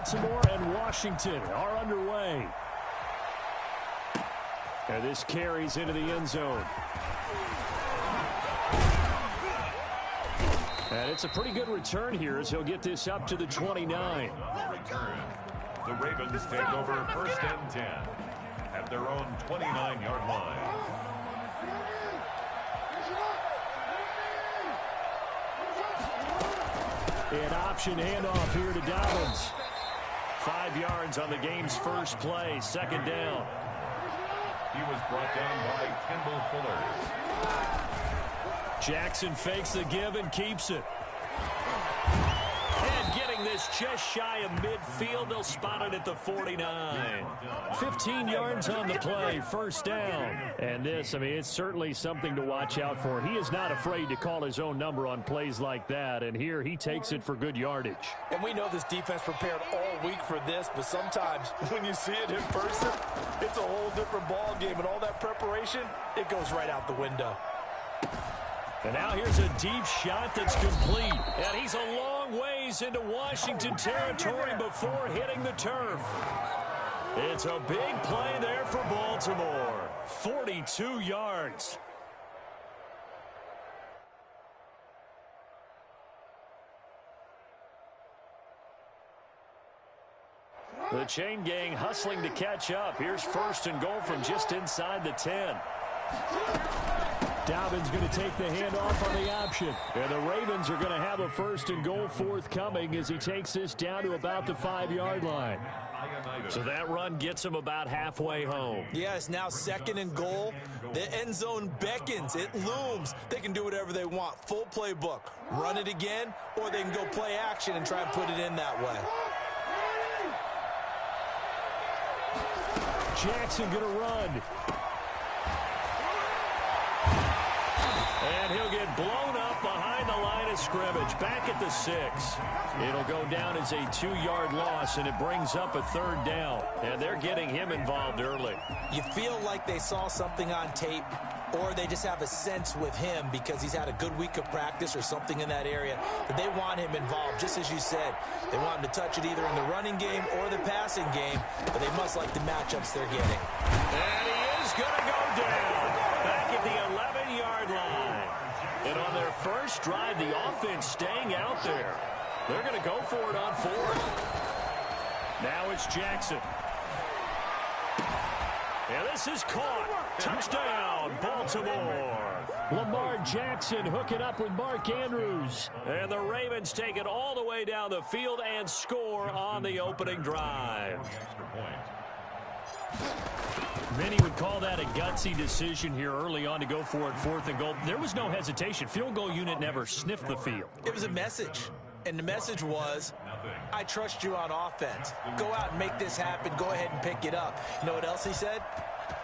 Baltimore and Washington are underway. And this carries into the end zone. And it's a pretty good return here as he'll get this up to the 29. Return. The Ravens take over first and 10 at their own 29-yard line. An option handoff here to Dobbins. 5 yards on the game's first play, second down. He was brought down by Kendall Fuller. Jackson fakes the give and keeps it. And getting this just shy of midfield, they'll spot it at the 49. 15 yards on the play, first down. And this, I mean, it's certainly something to watch out for. He is not afraid to call his own number on plays like that, and here he takes it for good yardage. And we know this defense prepared all week for this, but sometimes when you see it in person, it's a whole different ball game, and all that preparation, it goes right out the window. And now here's a deep shot that's complete. And he's a long ways into Washington territory before hitting the turf. It's a big play there for Baltimore. 42 yards. The chain gang hustling to catch up. Here's first and goal from just inside the 10. Dobbins going to take the handoff on the option. And the Ravens are going to have a first and goal forthcoming as he takes this down to about the 5-yard line. So that run gets him about halfway home. Yeah, it's now second and goal. The end zone beckons. It looms. They can do whatever they want. Full playbook. Run it again, or they can go play action and try and put it in that way. Jackson going to run. And he'll get blown up behind the line of scrimmage, back at the 6. It'll go down as a 2-yard loss, and it brings up a third down. And they're getting him involved early. You feel like they saw something on tape, or they just have a sense with him because he's had a good week of practice or something in that area that they want him involved. Just as you said, they want him to touch it either in the running game or the passing game, but they must like the matchups they're getting. And he is going to go down back at the 11-yard line. And on their first drive, the offense staying out there. They're going to go for it on 4th. Now it's Jackson. And this is caught. Touchdown, Baltimore. Lamar Jackson hooking up with Mark Andrews. And the Ravens take it all the way down the field and score on the opening drive. Many would call that a gutsy decision here early on to go for it 4th and goal. There was no hesitation. Field goal unit never sniffed the field. It was a message. And the message was, I trust you on offense. Go out and make this happen. Go ahead and pick it up. You know what else he said?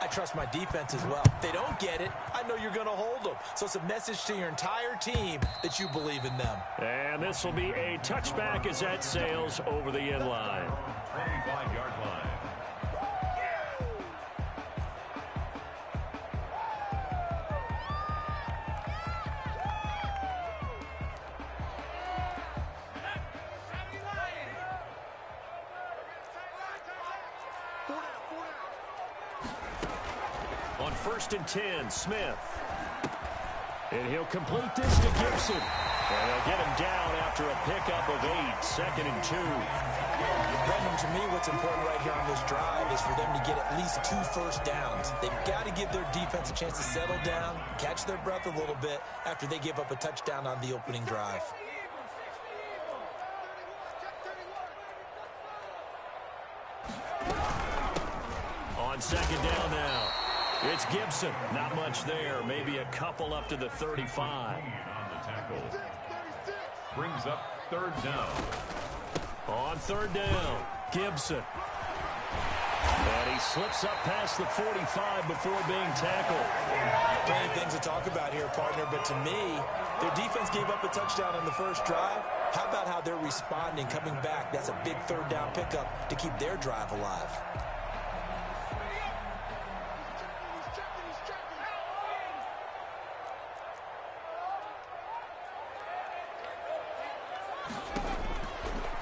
I trust my defense as well. If they don't get it, I know you're going to hold them. So it's a message to your entire team that you believe in them. And this will be a touchback as that sails over the end line. 25-yard line. On 1st and 10, Smith. And he'll complete this to Gibson. And they'll get him down after a pickup of 8, 2nd and 2. Brendan, to me, what's important right here on this drive is for them to get at least 2 first downs. They've got to give their defense a chance to settle down, catch their breath a little bit after they give up a touchdown on the opening drive. On 2nd down now. It's Gibson. Not much there. Maybe a couple up to the 35. On the tackle. Brings up 3rd down. On 3rd down, Gibson. And he slips up past the 45 before being tackled. Plenty of things to talk about here, partner, but to me, their defense gave up a touchdown on the first drive. How about how they're responding, coming back? That's a big 3rd down pickup to keep their drive alive.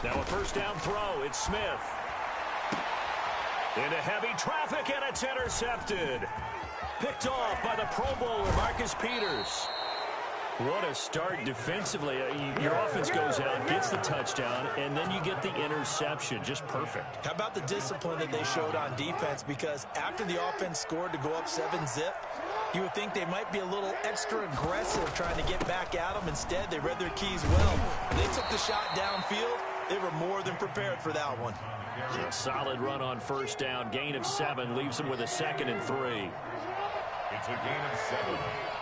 Now a first down throw. It's Smith. Into heavy traffic, and it's intercepted. Picked off by the Pro Bowler, Marcus Peters. What a start defensively. Your offense goes out, gets the touchdown, and then you get the interception. Just perfect. How about the discipline that they showed on defense? Because after the offense scored to go up 7-zip, you would think they might be a little extra aggressive trying to get back at them. Instead, they read their keys well. They took the shot downfield. They were more than prepared for that one. A solid run on first down. Gain of 7 leaves them with a 2nd and 3. It's a gain of 7.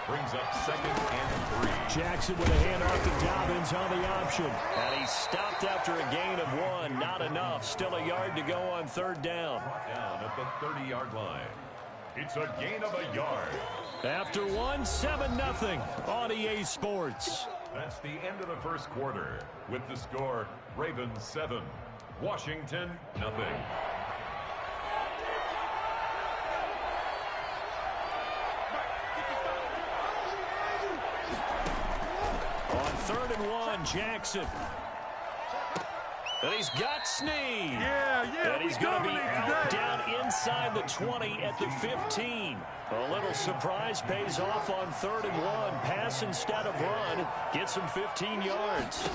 Brings up 2nd and 3. Jackson with a handoff to Dobbins on the option. And he stopped after a gain of 1. Not enough. Still a yard to go on 3rd down. Down at the 30-yard line. It's a gain of a yard. After 1, 7-0 on EA Sports. That's the end of the first quarter. With the score, Ravens 7, Washington 0. On 3rd and 1, Jackson. And he's got Snead. And he's going to be out down inside the 20 at the 15. A little surprise pays off on 3rd and 1. Pass instead of run. Gets him 15 yards.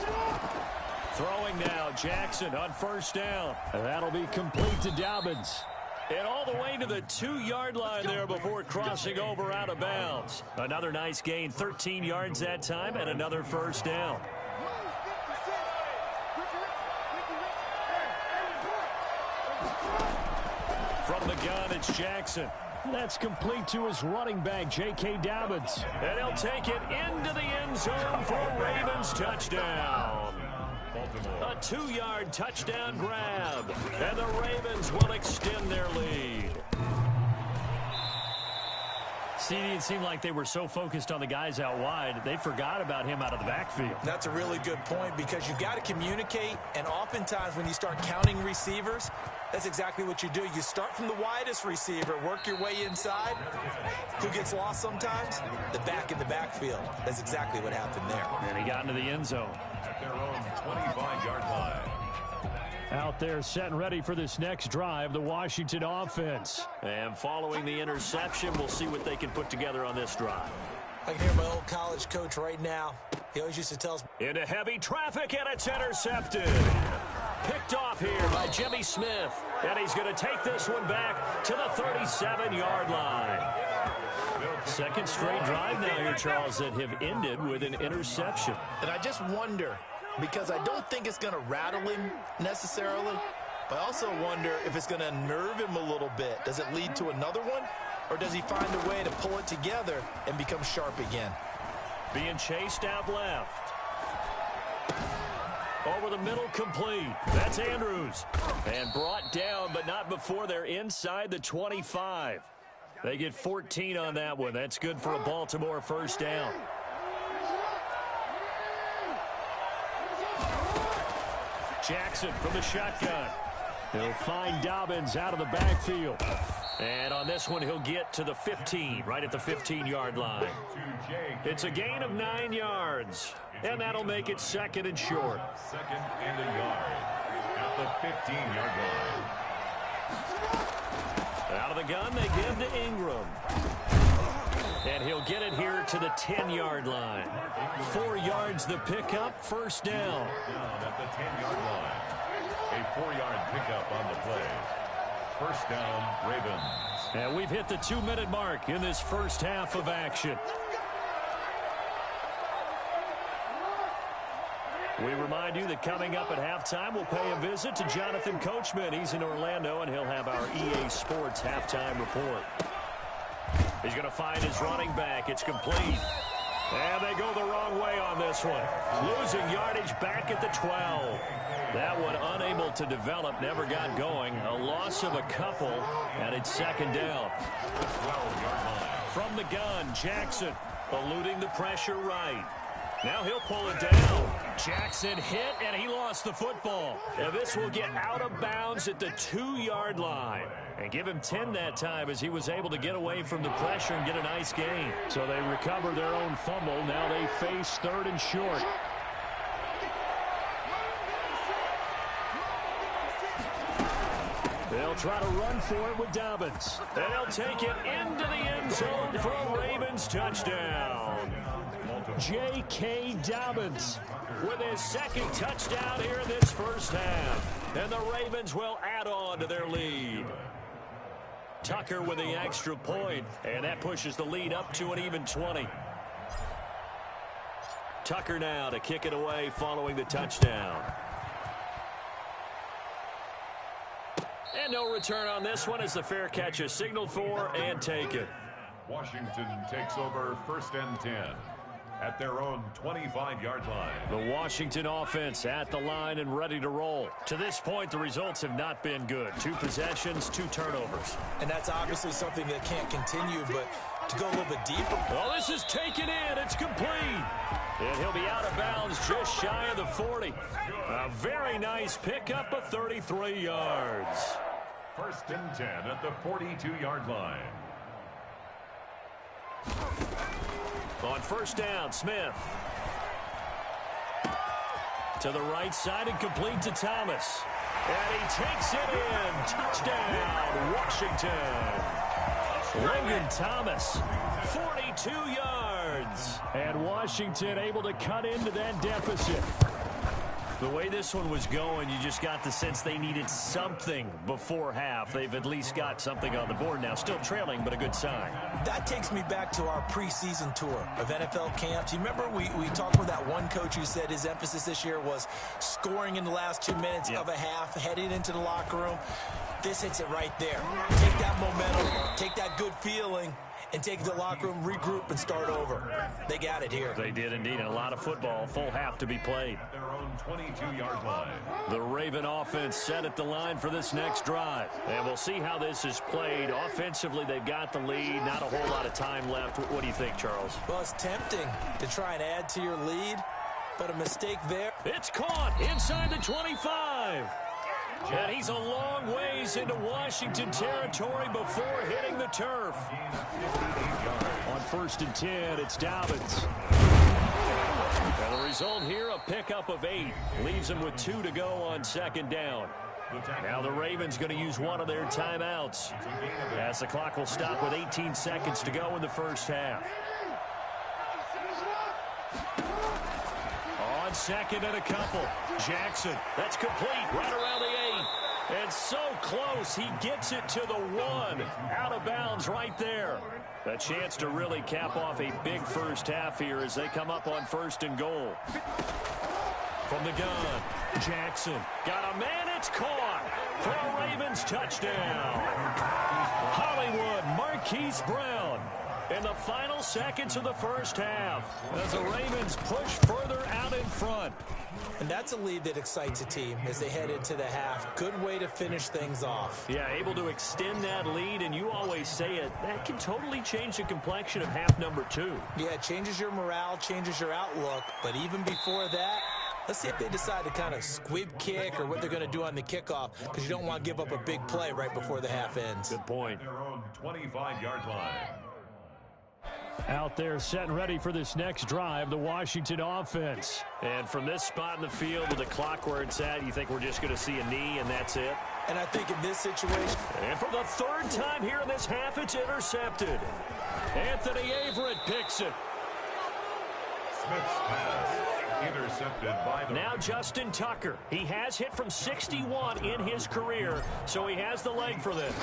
Throwing now, Jackson on first down. And that'll be complete to Dobbins. And all the way to the 2-yard line there before crossing over out of bounds. Another nice gain, 13 yards that time, and another first down. From the gun, it's Jackson. That's complete to his running back, J.K. Dobbins. And he'll take it into the end zone for a Ravens touchdown. A 2-yard touchdown grab. And the Ravens will extend their lead. See, it seemed like they were so focused on the guys out wide, they forgot about him out of the backfield. That's a really good point because you've got to communicate, and oftentimes when you start counting receivers, that's exactly what you do. You start from the widest receiver, work your way inside. Who gets lost sometimes? The back in the backfield. That's exactly what happened there. And he got into the end zone. At their own 25-yard line. Out there set and ready for this next drive, the Washington offense. And following the interception, we'll see what they can put together on this drive. I can hear my old college coach right now. He always used to tell us. Into heavy traffic, and it's intercepted. Picked off here by Jimmy Smith. And he's going to take this one back to the 37-yard line. Second straight drive now here, Charles, that have ended with an interception. And I just wonder, because I don't think it's going to rattle him necessarily, but I also wonder if it's going to unnerve him a little bit. Does it lead to another one, or does he find a way to pull it together and become sharp again? Being chased out left. Over the middle, complete. That's Andrews. And brought down, but not before they're inside the 25. They get 14 on that one. That's good for a Baltimore first down. Jackson from the shotgun. He'll find Dobbins out of the backfield. And on this one, he'll get to the 15, right at the 15-yard line. It's a gain of 9 yards. And that'll make it 2nd and short. 2nd and a yard. At the 15-yard line. Out of the gun, they give to Ingram. And he'll get it here to the 10-yard line. 4 yards the pickup, first down. Down at the 10-yard line. A 4-yard pickup on the play. First down, Ravens. And we've hit the 2-minute mark in this first half of action. We remind you that coming up at halftime, we'll pay a visit to Jonathan Coachman. He's in Orlando, and he'll have our EA Sports halftime report. He's going to find his running back. It's complete. And they go the wrong way on this one. Losing yardage back at the 12. That one unable to develop, never got going. A loss of a couple, and it's 2nd down. 12-yard line. From the gun, Jackson eluding the pressure right. Now he'll pull it down. Jackson hit, and he lost the football. And this will get out of bounds at the 2-yard line. And give him 10 that time as he was able to get away from the pressure and get a nice gain. So they recover their own fumble. Now they face 3rd and short. They'll try to run for it with Dobbins. And they'll take it into the end zone for a Ravens touchdown. J.K. Dobbins with his second touchdown here in this first half. And the Ravens will add on to their lead. Tucker with the extra point, and that pushes the lead up to an even 20. Tucker now to kick it away following the touchdown. And no return on this one as the fair catch is signaled for and taken. Washington takes over 1st and 10 at their own 25-yard line. The Washington offense at the line and ready to roll. To this point, the results have not been good. 2 possessions, 2 turnovers. And that's obviously something that can't continue, but to go a little bit deeper. Well, this is taken in. It's complete. And he'll be out of bounds just shy of the 40. A very nice pickup of 33 yards. 1st and 10 at the 42-yard line. On 1st down, Smith. To the right side and complete to Thomas. And he takes it in. Touchdown, Washington. Logan Thomas, 42 yards. And Washington able to cut into that deficit. The way this one was going, you just got the sense they needed something before half. They've at least got something on the board now. Still trailing, but a good sign. That takes me back to our preseason tour of NFL camps. You remember we talked with that one coach who said his emphasis this year was scoring in the last 2 minutes of a half, heading into the locker room. This hits it right there. Take that momentum, take that good feeling, and take it to the locker room, regroup, and start over. They got it here. They did indeed. And a lot of football, full half to be played. Their own 22-yard line. The Raven offense set at the line for this next drive. And we'll see how this is played. Offensively, they've got the lead. Not a whole lot of time left. What do you think, Charles? Well, it's tempting to try and add to your lead, but a mistake there. It's caught inside the 25. And he's a long ways into Washington territory before hitting the turf. On 1st and 10, it's Dobbins. And the result here, a pickup of 8. Leaves him with 2 to go on 2nd down. Now the Ravens going to use one of their timeouts, as the clock will stop with 18 seconds to go in the first half. On 2nd and a couple, Jackson. That's complete right around the 8. And so close, he gets it to the 1. Out of bounds right there. A chance to really cap off a big first half here as they come up on 1st and goal. From the gun, Jackson. Got a man, it's caught for a Ravens touchdown. Hollywood, Marquise Brown. In the final seconds of the first half, as the Ravens push further out in front. And that's a lead that excites a team as they head into the half. Good way to finish things off. Yeah, able to extend that lead, and you always say it, that can totally change the complexion of half number 2. Yeah, it changes your morale, changes your outlook, but even before that, let's see if they decide to kind of squib kick or what they're going to do on the kickoff, because you don't want to give up a big play right before the half ends. Good point. Their own 25-yard line. Out there set and ready for this next drive, the Washington offense. And from this spot in the field with the clock where it's at, you think we're just going to see a knee and that's it? And I think in this situation... And for the 3rd time here in this half, it's intercepted. Anthony Averett picks it. Smith's pass intercepted by the... Now Justin Tucker. He has hit from 61 in his career, so he has the leg for this.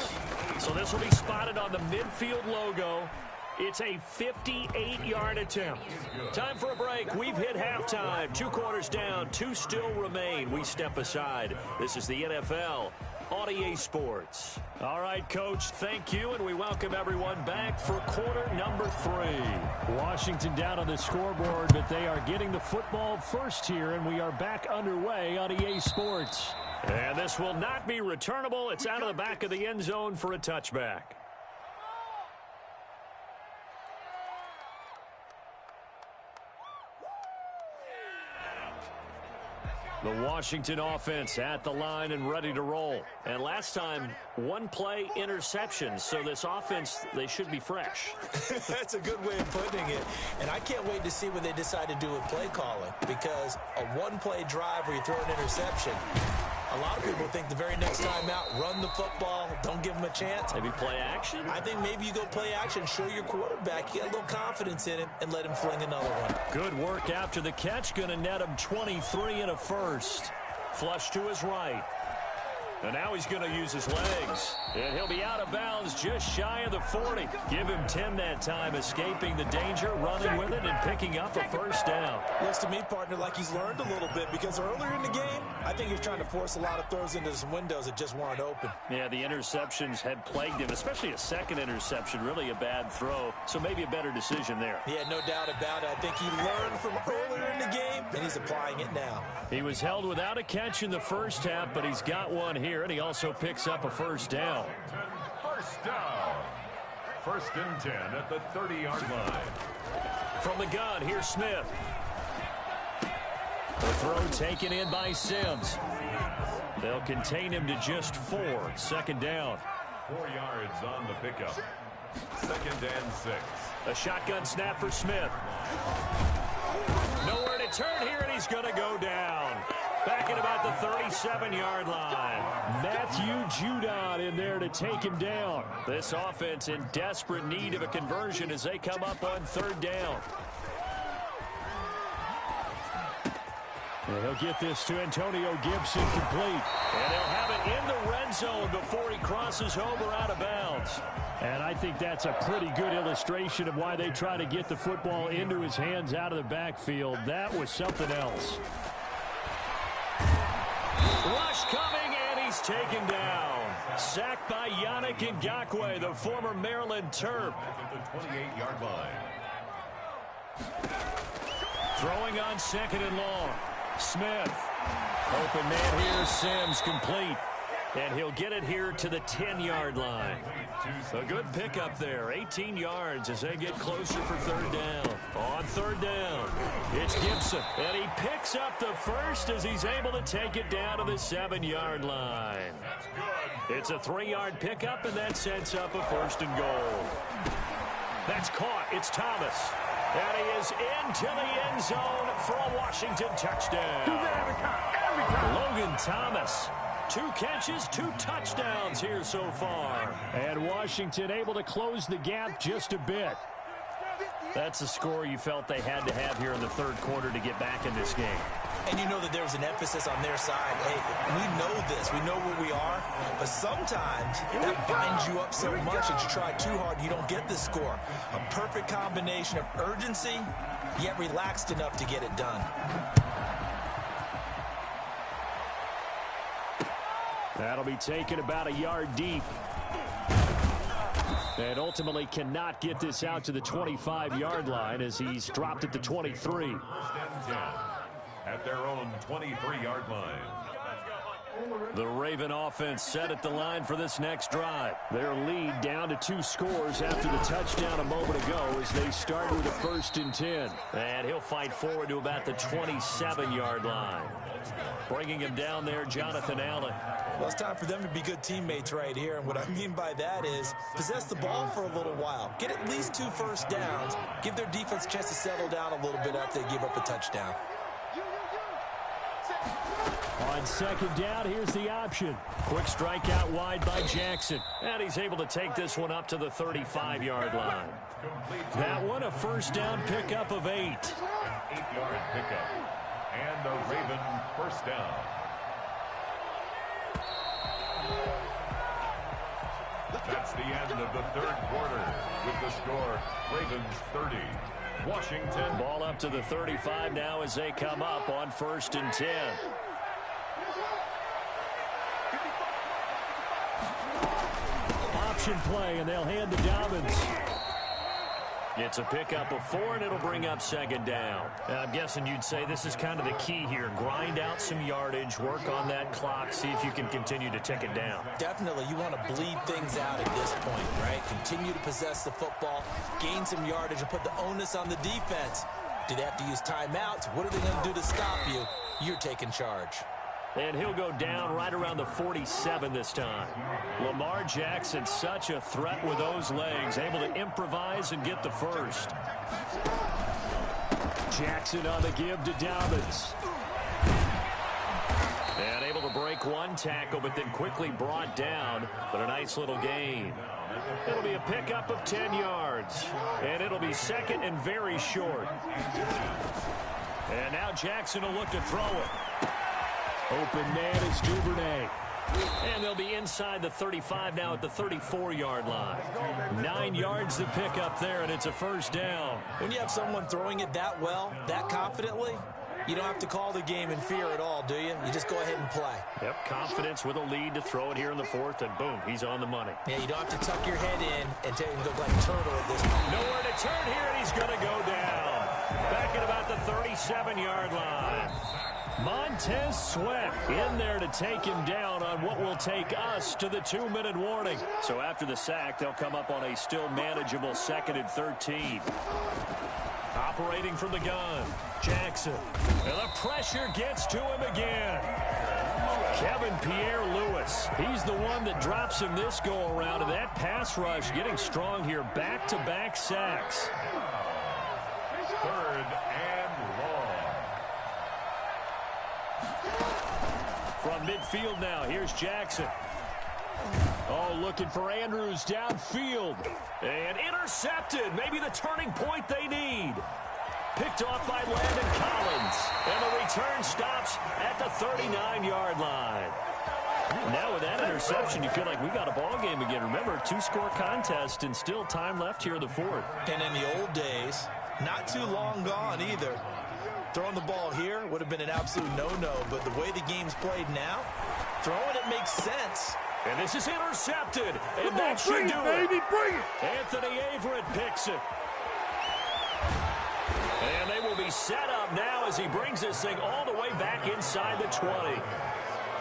So this will be spotted on the midfield logo. It's a 58-yard attempt. Time for a break. We've hit halftime. 2 quarters down. 2 still remain. We step aside. This is the NFL on EA Sports. All right, Coach, thank you, and we welcome everyone back for quarter number 3. Washington down on the scoreboard, but they are getting the football first here, and we are back underway on EA Sports. And this will not be returnable. It's out of the back of the end zone for a touchback. The Washington offense at the line and ready to roll. And last time, 1 play interception. So this offense, they should be fresh. That's a good way of putting it. And I can't wait to see what they decide to do with play calling. Because a 1-play drive where you throw an interception, A lot of people think the very next time out, run the football, don't give him a chance. Maybe play action? I think maybe you go play action, show your quarterback, you got a little confidence in him, and let him fling another one. Good work after the catch. Going to net him 23 and a first. Flush to his right. And now he's going to use his legs. And he'll be out of bounds just shy of the 40. Give him 10 that time, escaping the danger, running with it, and picking up a first down. Looks to me, partner, like he's learned a little bit because earlier in the game, I think he was trying to force a lot of throws into some windows that just weren't open. Yeah, the interceptions had plagued him, especially a second interception, really a bad throw. So maybe a better decision there. Yeah, no doubt about it. I think he learned from earlier in the game, and he's applying it now. He was held without a catch in the first half, but he's got one here, and he also picks up a first down. First down. First and 10 at the 30-yard line. From the gun, here's Smith. The throw taken in by Sims. They'll contain him to just 4. Second down. 4 yards on the pickup. Second and 6. A shotgun snap for Smith. Nowhere to turn here, and he's going to go down. Back at about the 37-yard line. Matthew Judon in there to take him down. This offense in desperate need of a conversion as they come up on third down. And he'll get this to Antonio Gibson complete. And he'll have it in the red zone before he crosses over out of bounds. And I think that's a pretty good illustration of why they try to get the football into his hands out of the backfield. That was something else. Rush coming, and he's taken down. Sacked by Yannick Ngakoue, the former Maryland Terp. At the 28-yard line. Throwing on second and long. Smith. Open man here, Sims complete. And he'll get it here to the 10-yard line. A good pickup there. 18 yards as they get closer for third down. On third down, it's Gibson. And he picks up the first as he's able to take it down to the 7-yard line. It's a 3-yard pickup, and that sets up a first and goal. That's caught. It's Thomas. And he is into the end zone for a Washington touchdown. Logan Thomas. 2 catches, 2 touchdowns here so far. And Washington able to close the gap just a bit. That's a score you felt they had to have here in the third quarter to get back in this game. And you know that there was an emphasis on their side. Hey, we know this. We know where we are. But sometimes that binds you up so much that you try too hard, you don't get the score. A perfect combination of urgency, yet relaxed enough to get it done. That'll be taken about a yard deep. And ultimately cannot get this out to the 25-yard line as he's dropped at the 23. First and 10 at their own 23-yard line. The Raven offense set at the line for this next drive. Their lead down to 2 scores after the touchdown a moment ago as they start with a first and 10. And he'll fight forward to about the 27-yard line. Bringing him down there, Jonathan Allen. Well, it's time for them to be good teammates right here. And what I mean by that is possess the ball for a little while. Get at least 2 first downs. Give their defense a chance to settle down a little bit after they give up a touchdown. On second down, here's the option. Quick strike out wide by Jackson. And he's able to take this one up to the 35-yard line. That one, a first down pickup of 8. 8-yard pickup. And a Raven first down. That's the end of the third quarter with the score Ravens 30, Washington. Ball up to the 35 now as they come up on first and 10. Option play, and they'll hand to Dobbins. It's a pickup of 4, and it'll bring up second down. I'm guessing you'd say this is kind of the key here. Grind out some yardage, work on that clock, see if you can continue to tick it down. Definitely, you want to bleed things out at this point, right? Continue to possess the football, gain some yardage, and put the onus on the defense. Do they have to use timeouts? What are they going to do to stop you? You're taking charge. And he'll go down right around the 47 this time. Lamar Jackson, such a threat with those legs, able to improvise and get the first. Jackson on the give to Dobbins. And able to break break one tackle, but then quickly brought down. But a nice little gain. It'll be a pickup of 10 yards. And it'll be second and very short. And now Jackson will look to throw it. Open man is Duvernay. And they'll be inside the 35 now at the 34-yard line. 9 yards to pick up there, and it's a first down. When you have someone throwing it that well, that confidently, you don't have to call the game in fear at all, do you? You just go ahead and play. Yep, confidence with a lead to throw it here in the fourth, and boom, he's on the money. Yeah, you don't have to tuck your head in and go like a turtle at this point. Nowhere to turn here, and he's going to go down. Back at about the 37-yard line. Montez Sweat in there to take him down on what will take us to the 2-minute warning. So after the sack, they'll come up on a still manageable 2nd and 13. Operating from the gun, Jackson. And the pressure gets to him again. Kevin Pierre-Louis. He's the one that drops him this go-around. And that pass rush getting strong here. Back-to-back sacks. 3rd and long. From midfield now, here's Jackson. Oh, looking for Andrews downfield. And intercepted. Maybe the turning point they need. Picked off by Landon Collins. And the return stops at the 39-yard line. Now with that interception, you feel like we got a ball game again. Remember, 2-score contest and still time left here in the fourth. And in the old days, not too long gone either. Throwing the ball here would have been an absolute no-no, but the way the game's played now, throwing it makes sense. And this is intercepted, and that should do it. Bring it! Anthony Averett picks it. And they will be set up now as he brings this thing all the way back inside the 20.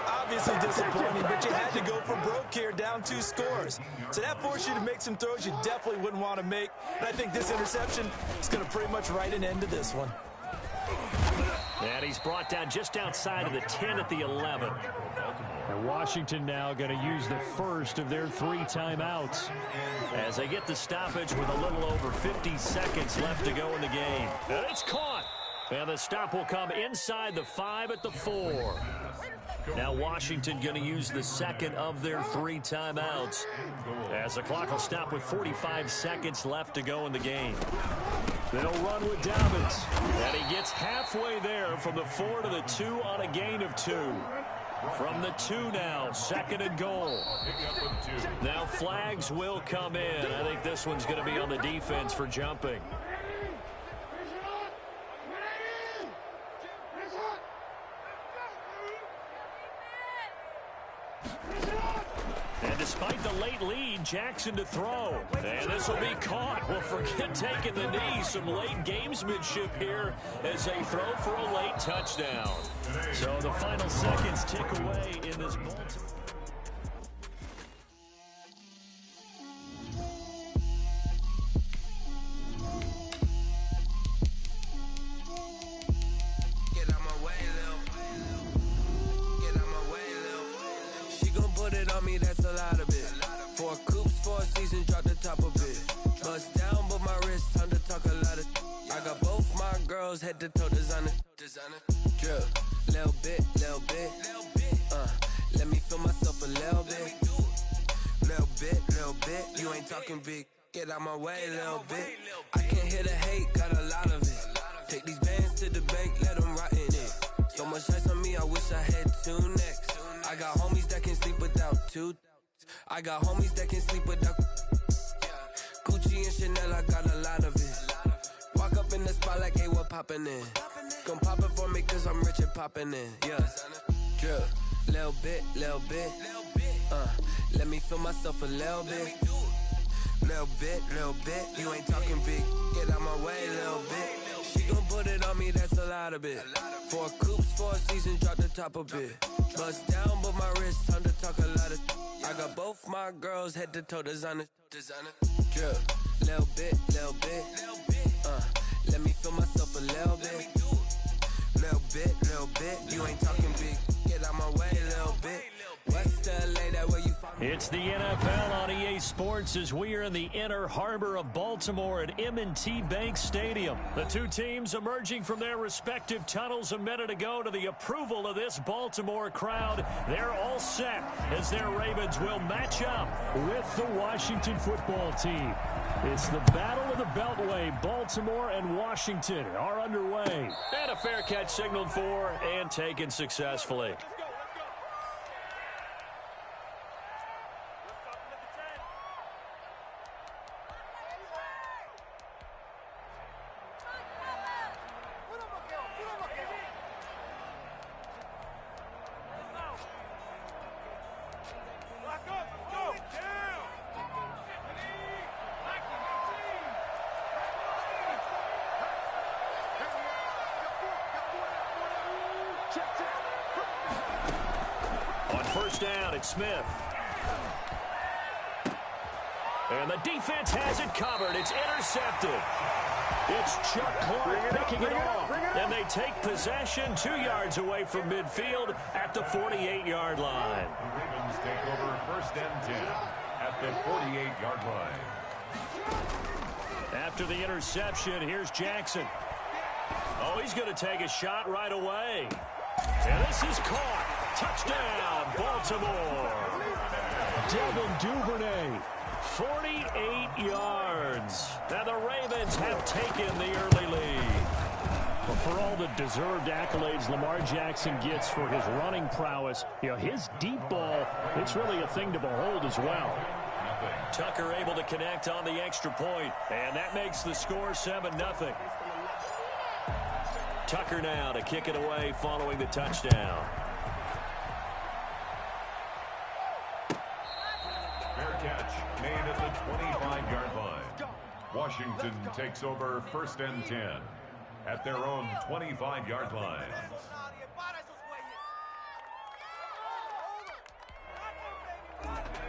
Obviously disappointing, but you had to go for broke here, down 2 scores. So that forced you to make some throws you definitely wouldn't want to make. And I think this interception is going to pretty much write an end to this one. And he's brought down just outside of the 10 at the 11. And Washington now going to use the first of their 3 timeouts as they get the stoppage with a little over 50 seconds left to go in the game. And it's caught. And the stop will come inside the 5 at the 4. Now Washington going to use the second of their 3 timeouts as the clock will stop with 45 seconds left to go in the game. They'll run with Dobbins. And he gets halfway there from the 4 to the 2 on a gain of 2. From the 2 now, 2nd and goal. Now flags will come in. I think this one's going to be on the defense for jumping. And despite the late lead, Jackson to throw. And this will be caught. Well, forget taking the knee. Some late gamesmanship here as they throw for a late touchdown. So the final seconds tick away in this ball. That's a lot of it. 4 coops, 4 seasons, drop the top of it. Bust down, but my wrist, time to talk a lot of. I got both my girls head to toe designer. Drill, little bit. Let me feel myself a little bit. Little bit. You ain't talking big. Get out my way, little bit. I can't hear the hate, got a lot of it. Take these bands to the bank, let them rot in it. So much ice on me, I wish I had 2 necks. I got homies that can sleep without 2. I got homies that can sleep without Gucci and Chanel, I got a lot of it. Walk up in the spot like, hey, what poppin' in? Come pop it for me cause I'm rich and poppin' in. Yeah, drill, little bit. Let me feel myself a little bit. Little bit. You ain't talking big. Get out my way, little bit. She gon' put it on me, that's a lot of it. 4 coops, 4 seasons, drop the top of it. Bust down, but my wrist, time to talk a lot of. I got both my girls head to toe designer. Drill, little bit. Let me feel myself a little bit. Little bit. You ain't talking big. Get out my way, little bit. West LA, that where you find me. It's the NFL on EA Sports as we are in the inner harbor of Baltimore at M&T Bank Stadium. The two teams emerging from their respective tunnels a minute ago to the approval of this Baltimore crowd. They're all set as their Ravens will match up with the Washington football team. It's the Battle of the Beltway. Baltimore and Washington are underway. And a fair catch signaled for and taken successfully. On first down, it's Smith. And the defense has it covered. It's intercepted. It's Chuck Clark picking it off. And they take possession 2 yards away from midfield at the 48-yard line. The Ravens take over first and 10 at the 48-yard line. After the interception, here's Jackson. Oh, he's going to take a shot right away. And this is caught. Touchdown, Baltimore. Devin Duvernay, 48 yards. Now the Ravens have taken the early lead. But for all the deserved accolades Lamar Jackson gets for his running prowess, his deep ball, it's really a thing to behold as well. Tucker able to connect on the extra point, and that makes the score 7-0. Tucker now to kick it away following the touchdown. Fair catch made at the 25-yard line. Washington takes over first and 10 at their own 25-yard line.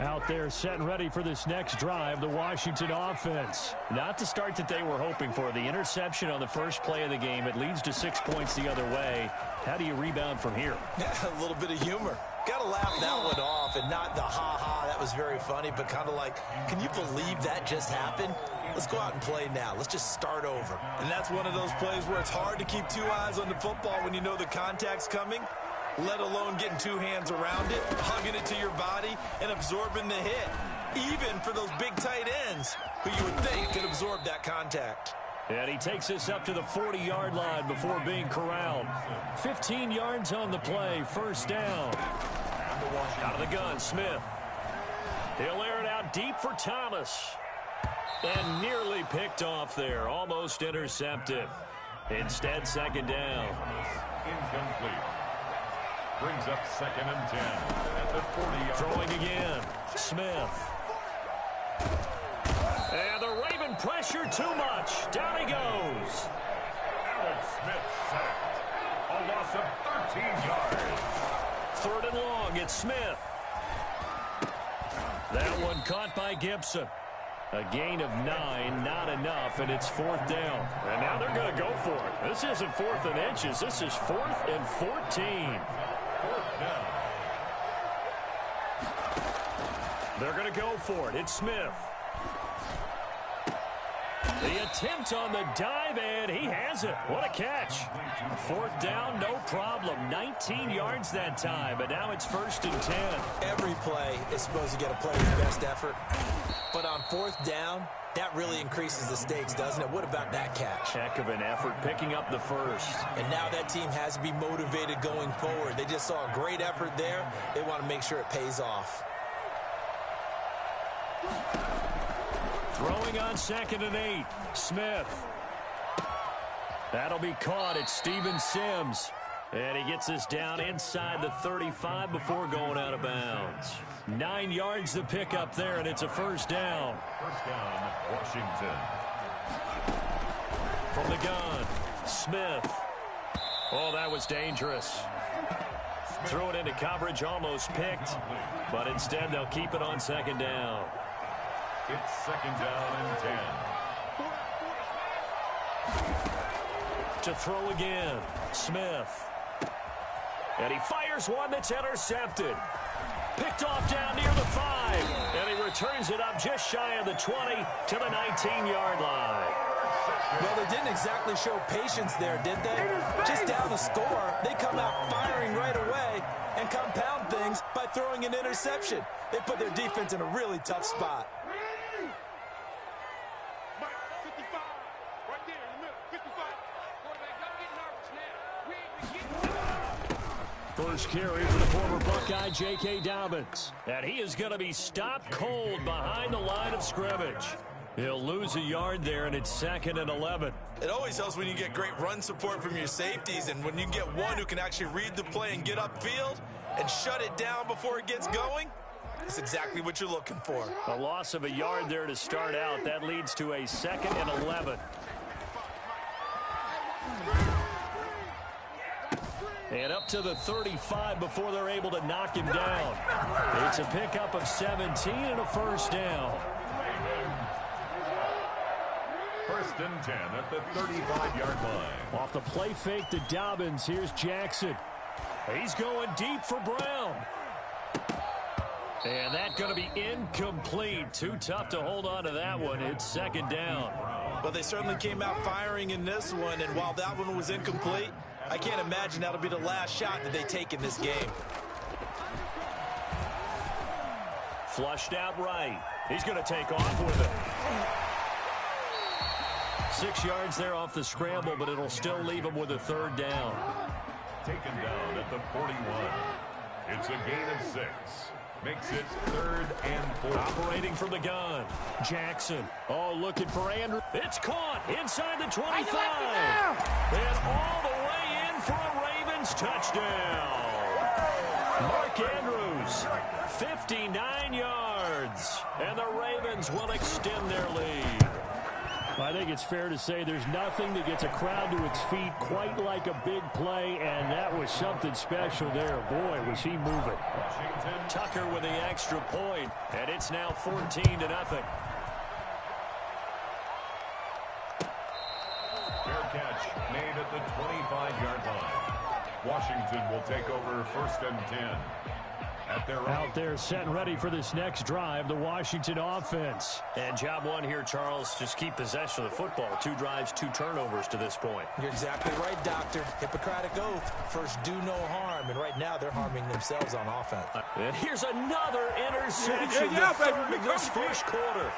Out there set and ready for this next drive, the Washington offense. Not the start that they were hoping for. The interception on the first play of the game, it leads to 6 points the other way. How do you rebound from here? A little bit of humor. Got to laugh that one off, and not the ha-ha, that was very funny, but kind of like, can you believe that just happened? Let's go out and play now. Let's just start over. And that's one of those plays where it's hard to keep two eyes on the football when you know the contact's coming, let alone getting two hands around it, hugging it to your body, and absorbing the hit. Even for those big tight ends who you would think could absorb that contact. And he takes us up to the 40-yard line before being corralled. 15 yards on the play, first down. Out of the gun, Smith. He'll air it out deep for Thomas. And nearly picked off there, almost intercepted. Instead, second down. Incomplete. Brings up second and 10 at the 40-yard. Throwing again, Smith. And the Raven pressure too much. Down he goes. Alex Smith sacked. A loss of 13 yards. Third and long, it's Smith. That one caught by Gibson. A gain of 9, not enough, and it's fourth down. And now they're going to go for it. This isn't fourth and inches. This is 4th and 14. Fourth down. They're going to go for it. It's Smith. The attempt on the dive, and he has it. What a catch. Fourth down, no problem. 19 yards that time, but now it's first and 10. Every play is supposed to get a player's best effort. But on fourth down, that really increases the stakes, doesn't it? What about that catch? Heck of an effort, picking up the first. And now that team has to be motivated going forward. They just saw a great effort there. They want to make sure it pays off. Throwing on second and 8, Smith. That'll be caught. It's Steven Sims. And he gets us down inside the 35 before going out of bounds. 9 yards to pick up there, and it's a first down. First down, Washington. From the gun, Smith. Oh, that was dangerous. Threw it into coverage, almost picked. But instead, they'll keep it on second down. It's second down and 10. To throw again, Smith. And he fires one that's intercepted. Picked off down near the 5. turns it up just shy of the 20 to the 19-yard line. Well, they didn't exactly show patience there, did they? Just down a score, they come out firing right away and compound things by throwing an interception. They put their defense in a really tough spot. First carry for the former Buckeye, J.K. Dobbins. And he is going to be stopped cold behind the line of scrimmage. He'll lose a yard there, and it's 2nd and 11. It always helps when you get great run support from your safeties, and when you get one who can actually read the play and get upfield and shut it down before it gets going, that's exactly what you're looking for. A loss of a yard there to start out. That leads to a 2nd and 11. And up to the 35 before they're able to knock him down. It's a pickup of 17 and a first down. 1st and 10 at the 35-yard line. Off the play fake to Dobbins, here's Jackson. He's going deep for Brown. And that's going to be incomplete. Too tough to hold on to that one. It's 2nd down. Well, they certainly came out firing in this one, and while that one was incomplete, I can't imagine that'll be the last shot that they take in this game. Flushed out right. He's going to take off with it. 6 yards there off the scramble, but it'll still leave him with a 3rd down. Taken down at the 41. It's a gain of 6. Makes it 3rd and 4. Operating from the gun. Jackson. Oh, looking for Andrews. It's caught inside the 25. And all the way in for a Ravens touchdown. Mark Andrews, 59 yards. And the Ravens will extend their lead. I think it's fair to say there's nothing that gets a crowd to its feet quite like a big play, and that was something special there. Boy, was he moving. Tucker with the extra point, and it's now 14-0. Fair catch made at the 25-yard line. Washington will take over 1st and 10. Out there set and ready for this next drive, the Washington offense. And job one here, Charles, just keep possession of the football. 2 drives, 2 turnovers to this point. You're exactly right, Doctor. Hippocratic oath. First, do no harm. And right now, they're harming themselves on offense. And here's another interception. The 3rd of this first quarter.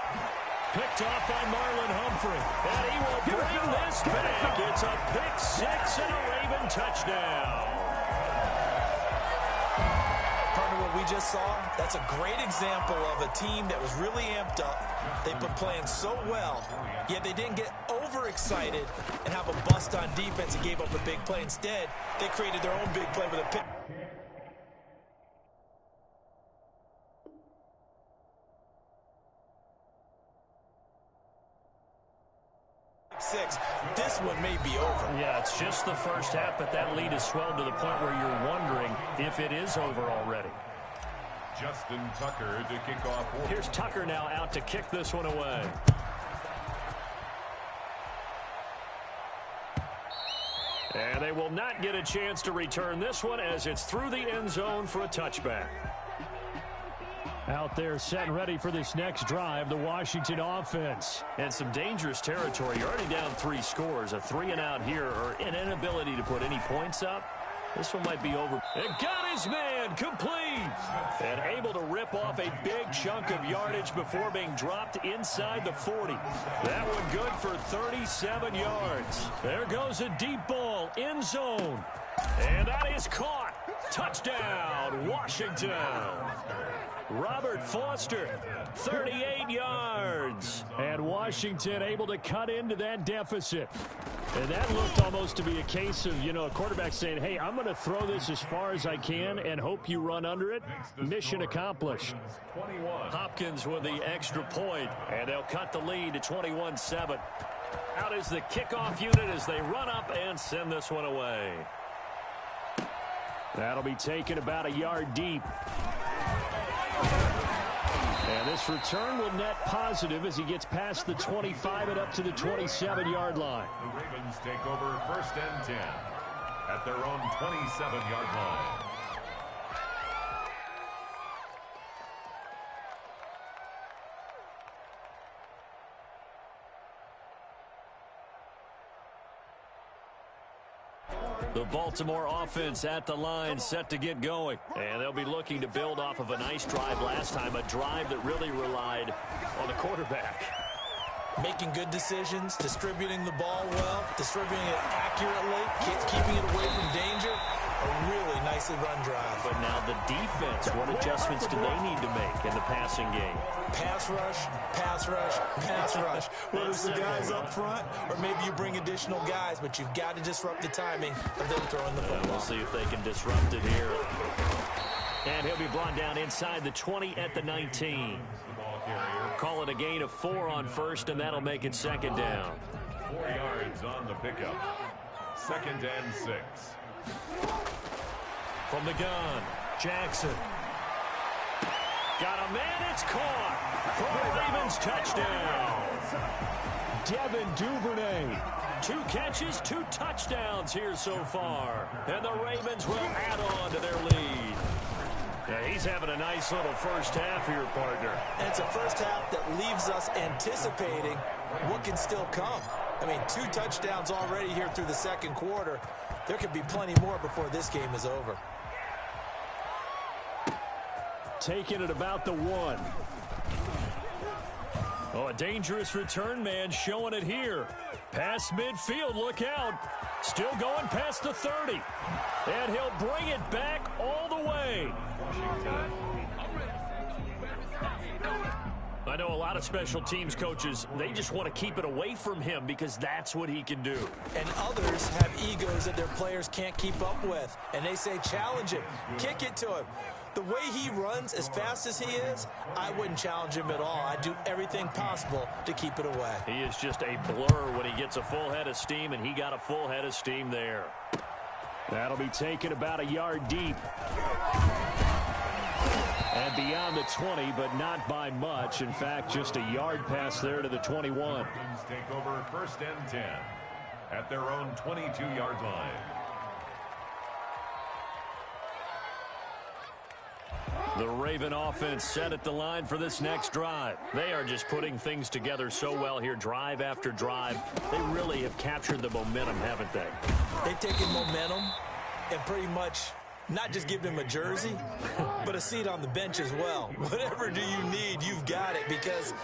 Picked off by Marlon Humphrey. And he will bring this back. It's a pick 6 and a Raven touchdown. What we just saw, that's a great example of a team that was really amped up. They've been playing so well, yet they didn't get overexcited and have a bust on defense and gave up a big play. Instead, they created their own big play with a pick. Six. This one may be over. Yeah, it's just the first half, but that lead has swelled to the point where you're wondering if it is over already. Justin Tucker to kick off. Here's Tucker now out to kick this one away. And they will not get a chance to return this one as it's through the end zone for a touchback. Out there set and ready for this next drive, the Washington offense. And some dangerous territory. You're already down 3 scores. A 3-and-out here or an inability to put any points up. This one might be over. And got his man complete. And able to rip off a big chunk of yardage before being dropped inside the 40. That one good for 37 yards. There goes a deep ball, end zone. And that is caught. Touchdown, Washington. Robert Foster, 38 yards. And Washington able to cut into that deficit. And that looked almost to be a case of, a quarterback saying, hey, I'm going to throw this as far as I can and hope you run under it. Mission accomplished. Hopkins with the extra point, and they'll cut the lead to 21-7. Out is the kickoff unit as they run up and send this one away. That'll be taken about a yard deep. And this return will net positive as he gets past the 25 and up to the 27-yard line. The Ravens take over 1st and 10 at their own 27-yard line. The Baltimore offense at the line, set to get going. And they'll be looking to build off of a nice drive last time, a drive that really relied on the quarterback. Making good decisions, distributing the ball well, distributing it accurately, keeping it away from danger. A really nicely run drive. But now the defense, what adjustments do they need to make in the passing game? Pass rush, pass rush, pass rush. Whether it's the guys up front or maybe you bring additional guys, but you've got to disrupt the timing of them throwing the football. We'll see if they can disrupt it here. And he'll be brought down inside the 20 at the 19. Call it a gain of 4 on first, and that'll make it second down. 4 yards on the pickup. 2nd and 6. From the gun, Jackson. Got a man, it's caught. For the Ravens, touchdown. Devin Duvernay. 2 catches, 2 touchdowns here so far. And the Ravens will add on to their lead. Yeah, he's having a nice little first half here, partner. And it's a first half that leaves us anticipating what can still come. I mean, 2 touchdowns already here through the second quarter. There could be plenty more before this game is over. Taking it about the 1. Oh, a dangerous return man showing it here. Past midfield, look out. Still going past the 30. And he'll bring it back all the way. I know a lot of special teams coaches, they just want to keep it away from him because that's what he can do. And others have egos that their players can't keep up with. And they say, challenge him, kick it to him. The way he runs as fast as he is, I wouldn't challenge him at all. I'd do everything possible to keep it away. He is just a blur when he gets a full head of steam, and he got a full head of steam there. That'll be taken about a yard deep. And beyond the 20, but not by much. In fact, just a yard pass there to the 21. Take over 1st and 10 at their own 22-yard line. The Raven offense set at the line for this next drive. They are just putting things together so well here, drive after drive. They really have captured the momentum, haven't they? They've taken momentum and pretty much not just give them a jersey, but a seat on the bench as well. Whatever do you need, you've got it, because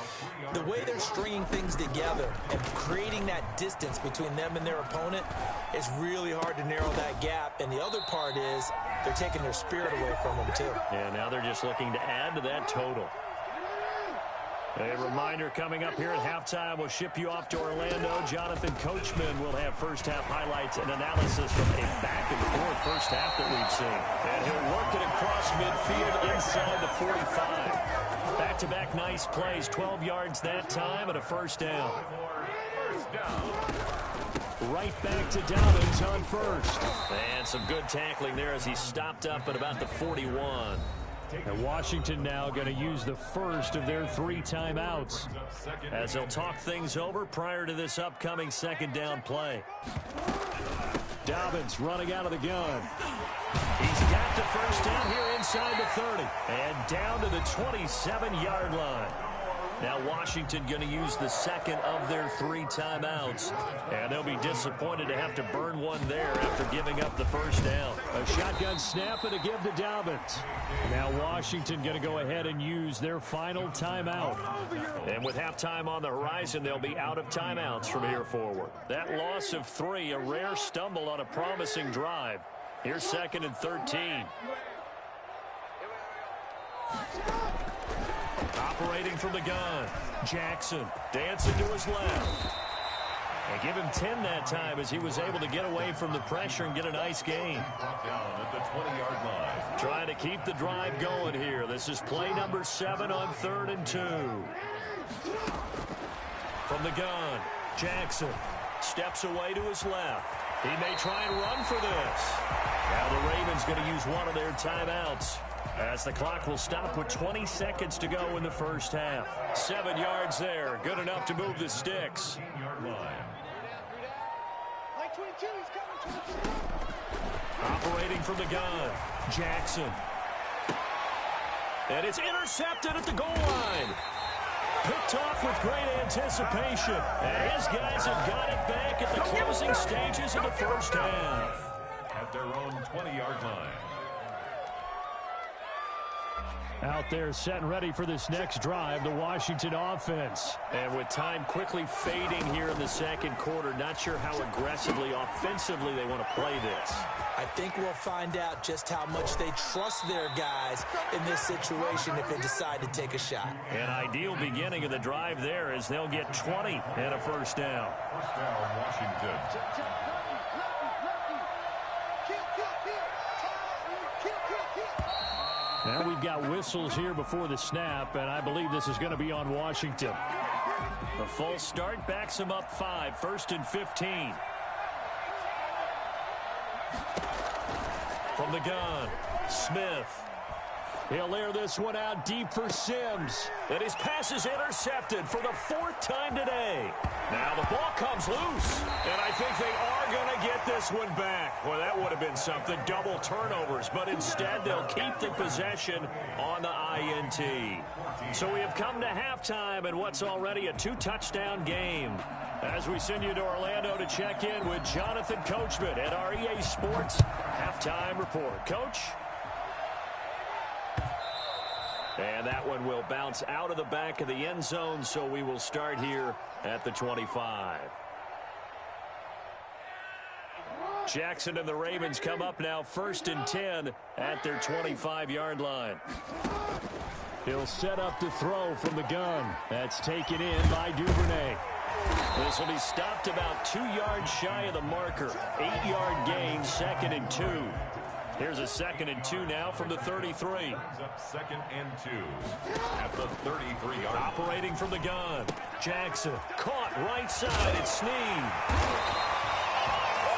the way they're stringing things together and creating that distance between them and their opponent, it's really hard to narrow that gap. And the other part is they're taking their spirit away from them, too. Yeah, now they're just looking to add to that total. A reminder coming up here at halftime, we'll ship you off to Orlando. Jonathan Coachman will have first-half highlights and analysis from a back-and-forth first half that we've seen. And he'll work it across midfield inside the 45. Back-to-back nice plays, 12 yards that time and a first down. Right back to Dobbins on first. And some good tackling there as he stopped up at about the 41. And Washington now going to use the first of their 3 timeouts as they'll talk things over prior to this upcoming second down play. Dobbins running out of the gun. He's got the first down here inside the 30 and down to the 27-yard line. Now Washington going to use the second of their 3 timeouts. And they'll be disappointed to have to burn one there after giving up the first down. A shotgun snap and a give to Dobbins. Now Washington going to go ahead and use their final timeout. And with halftime on the horizon, they'll be out of timeouts from here forward. That loss of 3, a rare stumble on a promising drive. Here's 2nd and 13. Operating from the gun, Jackson dancing to his left. And give him 10 that time as he was able to get away from the pressure and get a nice gain. Down at the 20-yard line. Trying to keep the drive going here. This is play number 7 on 3rd and 2. From the gun, Jackson steps away to his left. He may try and run for this. Now the Ravens going to use one of their timeouts, as the clock will stop with 20 seconds to go in the first half. 7 yards there. Good enough to move the sticks. Operating from the gun, Jackson. And it's intercepted at the goal line. Picked off with great anticipation. And his guys have got it back at the closing stages of the first half. at their own 20-yard line. Out there set and ready for this next drive, the Washington offense. And with time quickly fading here in the second quarter, not sure how aggressively, offensively they want to play this. I think we'll find out just how much they trust their guys in this situation if they decide to take a shot. An ideal beginning of the drive there as they'll get 20 and a first down. First down, Washington. Now we've got whistles here before the snap, and I believe this is going to be on Washington. A false start backs them up 5, 1st and 15. From the gun, Smith. He'll air this one out deep for Sims. And his pass is intercepted for the 4th time today. Now the ball comes loose. And I think they are going to get this one back. Well, that would have been something. Double turnovers. But instead, they'll keep the possession on the INT. So we have come to halftime in what's already a 2-touchdown game. As we send you to Orlando to check in with Jonathan Coachman at our EA Sports Halftime Report. Coach? And that one will bounce out of the back of the end zone, so we will start here at the 25. Jackson and the Ravens come up now 1st and 10 at their 25-yard line. He'll set up to throw from the gun. That's taken in by Duvernay. This will be stopped about 2 yards shy of the marker. 8-yard gain, 2nd and 2. Here's a 2nd and 2 now from the 33. Up 2nd and 2 at the 33-yard. Operating from the gun. Jackson caught right side. It's Snead.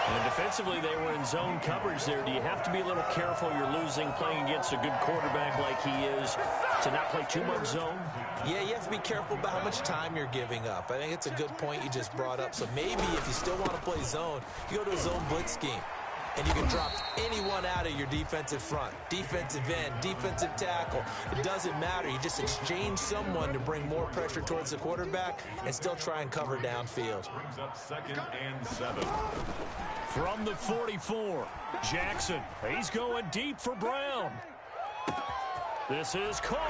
And defensively, they were in zone coverage there. Do you have to be a little careful? You're losing playing against a good quarterback like he is to not play too much zone? Yeah, you have to be careful about how much time you're giving up. I think it's a good point you just brought up. So maybe if you still want to play zone, you go to a zone blitz scheme. And you can drop anyone out of your defensive front. Defensive end, defensive tackle. It doesn't matter. You just exchange someone to bring more pressure towards the quarterback and still try and cover downfield. Brings up 2nd and 7. From the 44, Jackson. He's going deep for Brown. This is caught.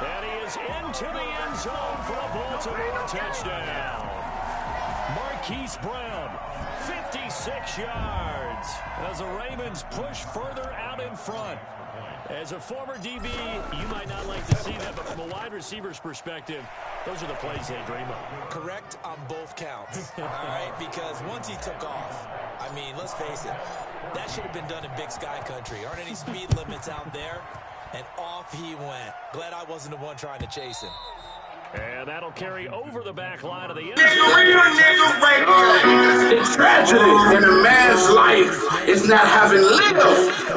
And he is into the end zone for a Baltimore touchdown. Marquise Brown, 56 yards. As the Ravens push further out in front. As a former DB, you might not like to see that, but from a wide receiver's perspective, those are the plays they dream of. Correct on both counts, all right? Because once he took off, I mean, let's face it, that should have been done in Big Sky Country. Aren't any speed limits out there? And off he went. Glad I wasn't the one trying to chase him. And that'll carry over the back line of the end The tragedy in a man's life is not having lived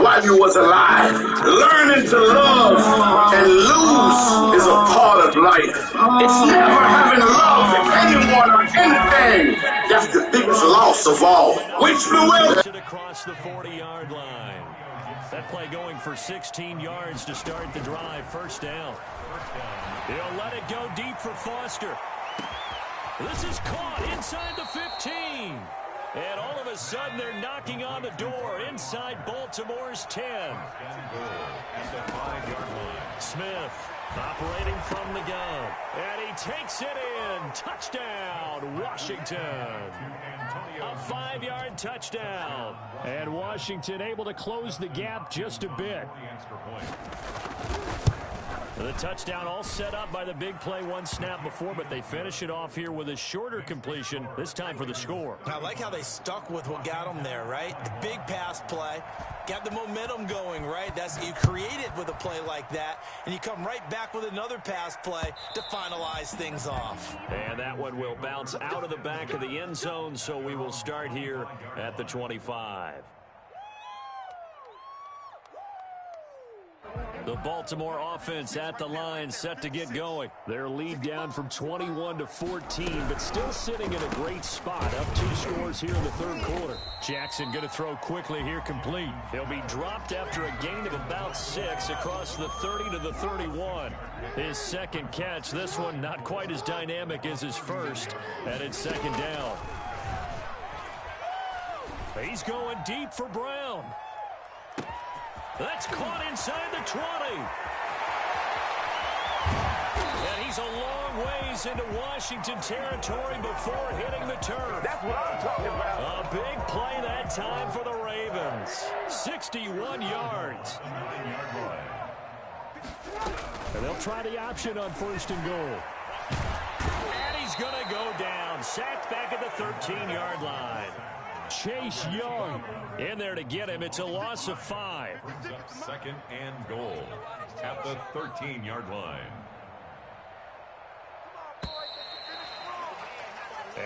while you was alive. Learning to love and lose is a part of life. It's never having love for anyone or anything. That's the biggest loss of all. Which will across the 40-yard line. That play going for 16 yards to start the drive. First down. He'll let it go deep for Foster. This is caught inside the 15. And all of a sudden, they're knocking on the door inside Baltimore's 10. Smith operating from the gun. And he takes it in. Touchdown, Washington. A 5-yard touchdown. And Washington able to close the gap just a bit. The touchdown all set up by the big play one snap before, but they finish it off here with a shorter completion, this time for the score. I like how they stuck with what got them there, right? The big pass play, got the momentum going, right? That's you create it with a play like that, and you come right back with another pass play to finalize things off. And that one will bounce out of the back of the end zone, so we will start here at the 25. The Baltimore offense at the line, set to get going. Their lead down from 21 to 14, but still sitting in a great spot. Up 2 scores here in the third quarter. Jackson going to throw quickly here, complete. He'll be dropped after a gain of about 6 across the 30 to the 31. His second catch, this one not quite as dynamic as his first, and it's second down. He's going deep for Brown. That's caught inside the 20. And he's a long ways into Washington territory before hitting the turf. That's what I'm talking about. A big play that time for the Ravens. 61 yards. And they'll try the option on 1st and goal. And he's going to go down. Sacked back at the 13-yard line. Chase Young in there to get him. It's a loss of 5. 2nd and goal at the 13-yard line.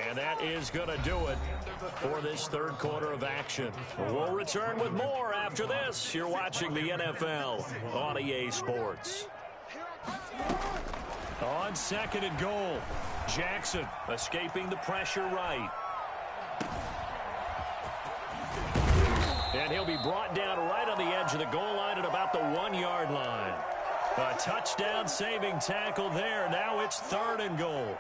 And that is going to do it for this 3rd quarter of action. We'll return with more after this. You're watching the NFL on EA Sports. On 2nd and goal, Jackson escaping the pressure right. And he'll be brought down right on the edge of the goal line at about the 1-yard line. A touchdown-saving tackle there. Now it's 3rd and goal.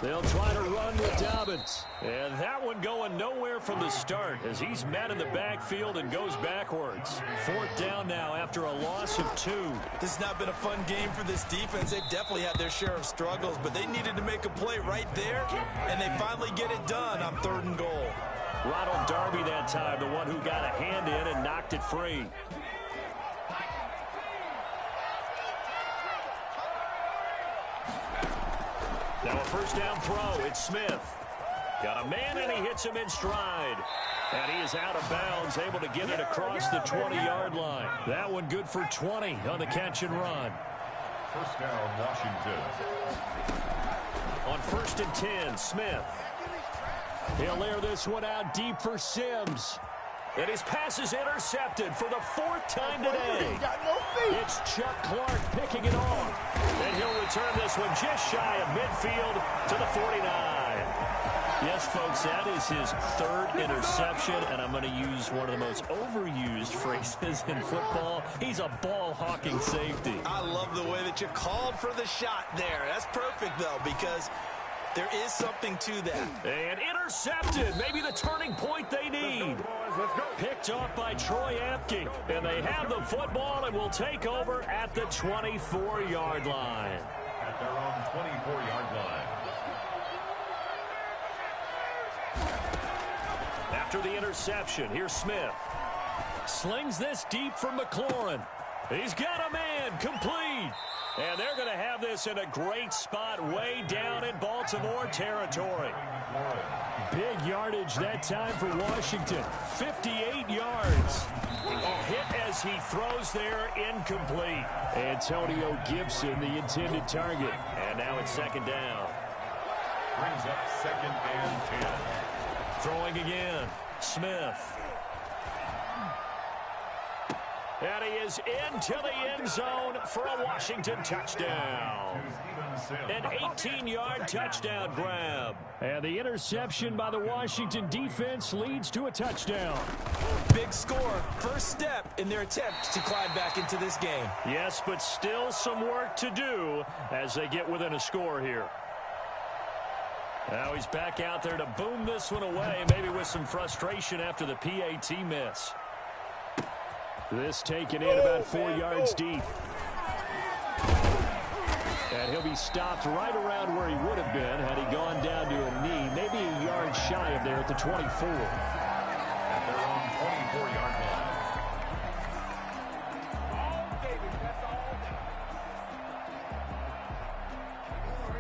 They'll try to run with Dobbins. And that one going nowhere from the start as he's met in the backfield and goes backwards. 4th down now after a loss of 2. This has not been a fun game for this defense. They've definitely had their share of struggles, but they needed to make a play right there, and they finally get it done on 3rd and goal. Ronald Darby that time, the one who got a hand in and knocked it free. Now a 1st down throw. It's Smith. Got a man, and he hits him in stride. And he is out of bounds, able to get it across the 20-yard line. That one good for 20 on the catch and run. 1st down, Washington. On 1st and 10, Smith. He'll air this one out deep for Sims. And his pass is intercepted for the 4th time today. It's Chuck Clark picking it off. And he'll return this one just shy of midfield to the 49. Yes, folks, that is his 3rd interception, and I'm going to use one of the most overused phrases in football. He's a ball-hawking safety. I love the way that you called for the shot there. That's perfect, though, because there is something to that. And intercepted. Maybe the turning point they need. Picked off by Troy Apke. And they have the football and will take over at the 24-yard line. At their own 24-yard line. After the interception, here's Smith. Slings this deep for McLaurin. He's got a man, complete. And they're going to have this in a great spot way down in Baltimore territory. Big yardage that time for Washington. 58 yards. A hit as he throws there, incomplete. Antonio Gibson, the intended target. And now it's 2nd down. Brings up 2nd and 10. Throwing again. Smith. And he is into the end zone for a Washington touchdown. An 18-yard touchdown grab. And the interception by the Washington defense leads to a touchdown. Big score. First step in their attempt to climb back into this game. Yes, but still some work to do as they get within a score here. Now he's back out there to boom this one away, maybe with some frustration after the PAT miss. This taken in about 4 yards deep. And he'll be stopped right around where he would have been had he gone down to a knee, maybe a yard shy of there at the 24. At their own 24-yard line.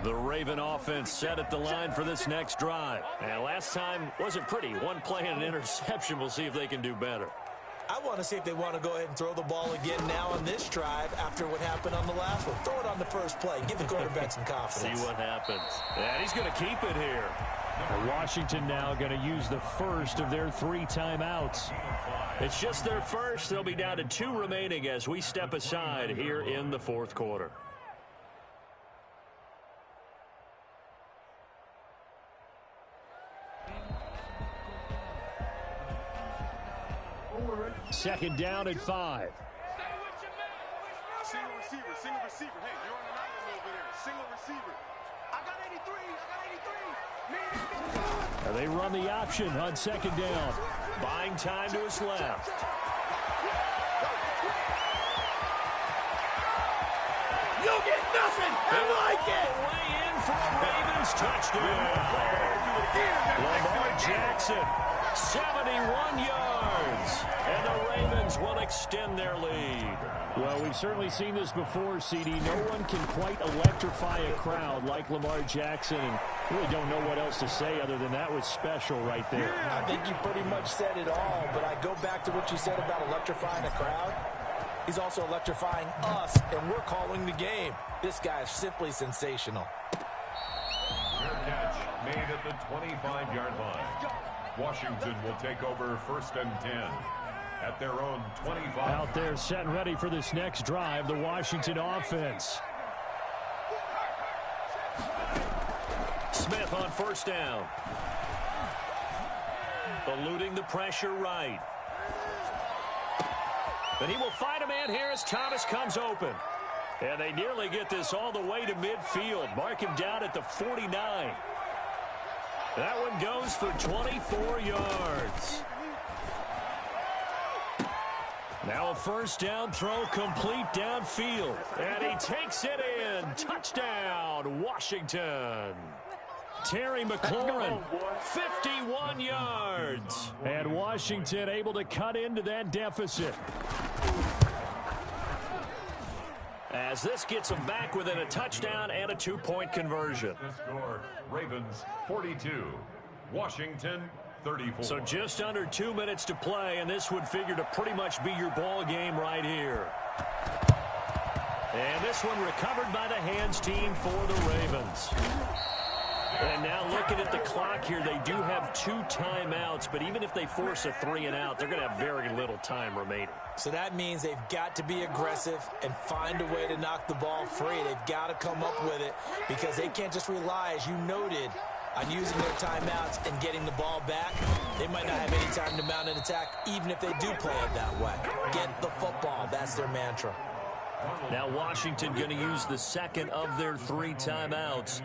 The Raven offense set at the line for this next drive. And last time wasn't pretty. One play and an interception. We'll see if they can do better. I want to see if they want to go ahead and throw the ball again now on this drive after what happened on the last one. Throw it on the first play. Give the quarterback some confidence. See what happens. And he's going to keep it here. Washington now going to use the first of their 3 timeouts. It's just their first. They'll be down to 2 remaining as we step aside here in the 4th quarter. Second down at 5. Single receiver. Hey, you're on an island over there. Single receiver. I got 83. They run the option on second down. Buying time to his left. You get nothing. I like it. Way in for a Ravens touchdown. Lamar Jackson, 71 yards. And the Ravens will extend their lead. Well, we've certainly seen this before, CD. No one can quite electrify a crowd like Lamar Jackson. And really don't know what else to say other than that was special right there. I think you pretty much said it all, but I go back to what you said about electrifying a crowd. He's also electrifying us, and we're calling the game. This guy is simply sensational. Fair catch made at the 25-yard line. Washington will take over 1st and 10 at their own 25. Out there set and ready for this next drive, the Washington offense. Smith on 1st down. Eluding the pressure right. And he will find a man here as Thomas comes open. And they nearly get this all the way to midfield. Mark him down at the 49. That one goes for 24 yards. Now a 1st down throw complete downfield. And he takes it in. Touchdown, Washington. Terry McLaurin, 51 yards. And Washington able to cut into that deficit. As this gets them back within a touchdown and a 2-point conversion. The score, Ravens 42, Washington 34. So just under 2 minutes to play, and this would figure to pretty much be your ball game right here. And this one recovered by the hands team for the Ravens. And now looking at the clock here, they do have 2 timeouts, but even if they force a 3-and-out, they're going to have very little time remaining. So that means they've got to be aggressive and find a way to knock the ball free. They've got to come up with it because they can't just rely, as you noted, on using their timeouts and getting the ball back. They might not have any time to mount an attack, even if they do play it that way. Get the football. That's their mantra. Now Washington going to use the second of their 3 timeouts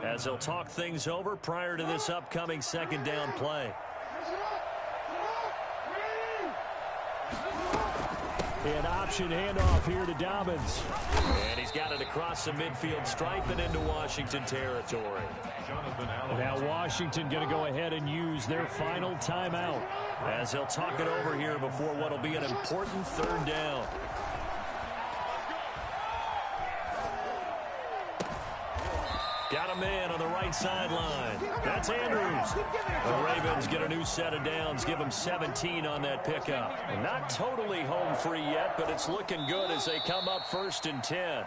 as they'll talk things over prior to this upcoming 2nd down play. An option handoff here to Dobbins. And he's got it across the midfield stripe and into Washington territory. Now Washington going to go ahead and use their final timeout as they'll talk it over here before what will be an important 3rd down. Got a man on the right sideline. That's Andrews. The Ravens get a new set of downs, give them 17 on that pickup. Not totally home free yet, but it's looking good as they come up 1st and 10.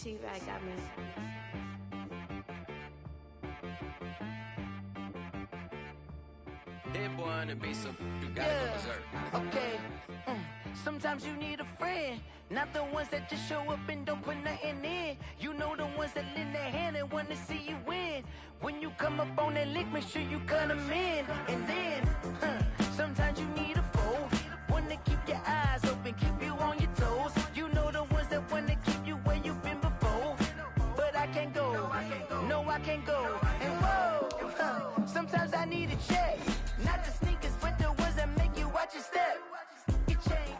T-Rack got me. Hit boy on the beat, so you gotta go berserk. Okay. Sometimes you need a friend, not the ones that just show up and don't put nothing in. You know the ones that lend their hand and want to see you win. When you come up on that lick, make sure you cut them in. And then, sometimes you need a foe, one to keep your eyes open, keep you on your toes. You know the ones that want to keep you where you've been before. But I can't go, no I can't go. And whoa, sometimes I need a check, not the sneakers, but the ones that make you watch your step.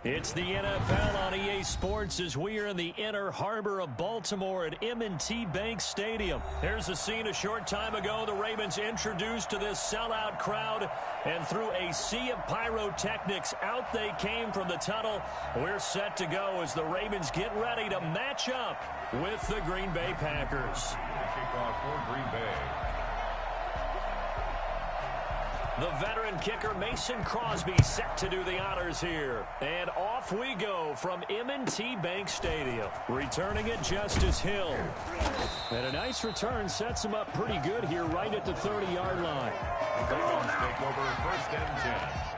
It's the NFL on EA Sports as we are in the inner harbor of Baltimore at M&T Bank Stadium. Here's a scene a short time ago. The Ravens introduced to this sellout crowd, and through a sea of pyrotechnics, out they came from the tunnel. We're set to go as the Ravens get ready to match up with the Green Bay Packers. Kickoff for Green Bay. The veteran kicker Mason Crosby set to do the honors here. And off we go from M&T Bank Stadium. Returning it, Justice Hill. And a nice return sets him up pretty good here right at the 30-yard line. Ravens take over first and 10.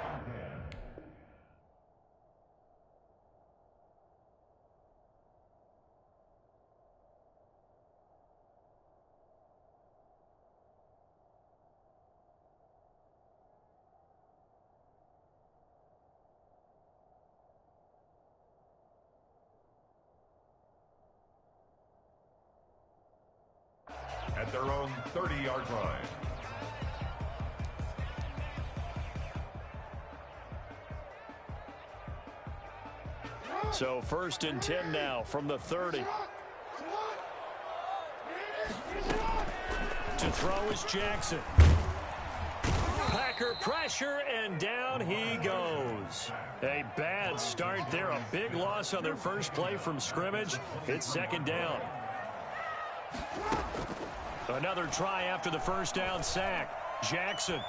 At their own 30-yard line. So first and 10 now from the 30. To throw is Jackson. Packer pressure, and down he goes. A bad start there. A big loss on their first play from scrimmage. It's second down. Another try after the first down sack. Jackson.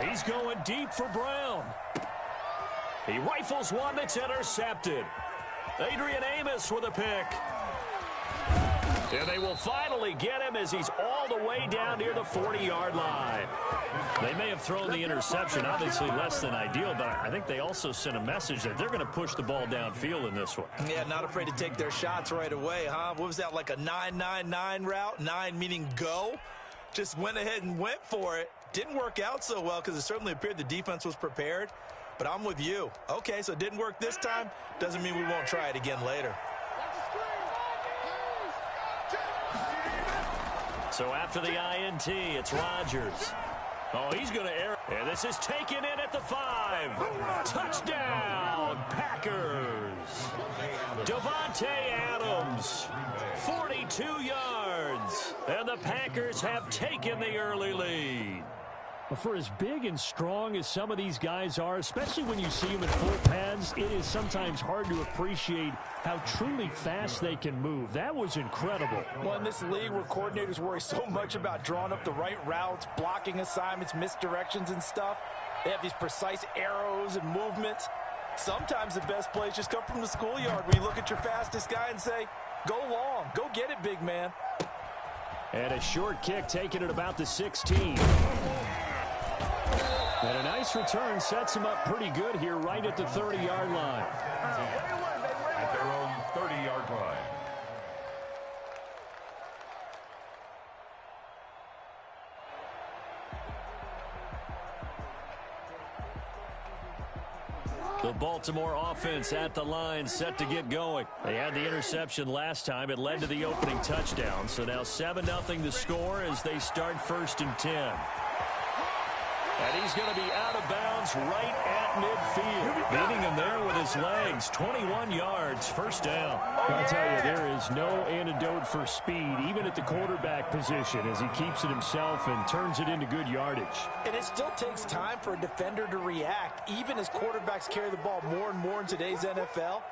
He's going deep for Brown. He rifles one that's intercepted. Adrian Amos with a pick. And they will finally get him as he's all the way down near the 40-yard line. They may have thrown the interception, obviously less than ideal, but I think they also sent a message that they're going to push the ball downfield in this one. Yeah, not afraid to take their shots right away, huh? What was that, like a 9-9-9 route? 9 meaning go? Just went ahead and went for it. Didn't work out so well because it certainly appeared the defense was prepared. But I'm with you. Okay, so it didn't work this time. Doesn't mean we won't try it again later. So after the INT, it's Rodgers. Oh, he's going to air. And this is taken in at the 5. Touchdown, Packers. Devontae Adams, 42 yards. And the Packers have taken the early lead. For as big and strong as some of these guys are, especially when you see them in full pads, it is sometimes hard to appreciate how truly fast they can move. That was incredible. Well, in this league where coordinators worry so much about drawing up the right routes, blocking assignments, misdirections and stuff, they have these precise arrows and movements. Sometimes the best plays just come from the schoolyard where you look at your fastest guy and say, go long, go get it, big man. And a short kick taken at about the 16. And a nice return sets him up pretty good here right at the 30-yard line. At their own 30-yard line. The Baltimore offense at the line, set to get going. They had the interception last time. It led to the opening touchdown. So now 7-0 the score as they start first and 10. And he's going to be out of bounds right at midfield. Beating him there with his legs. 21 yards, first down. I'll tell you, there is no antidote for speed, even at the quarterback position, as he keeps it himself and turns it into good yardage. And it still takes time for a defender to react, even as quarterbacks carry the ball more and more in today's NFL.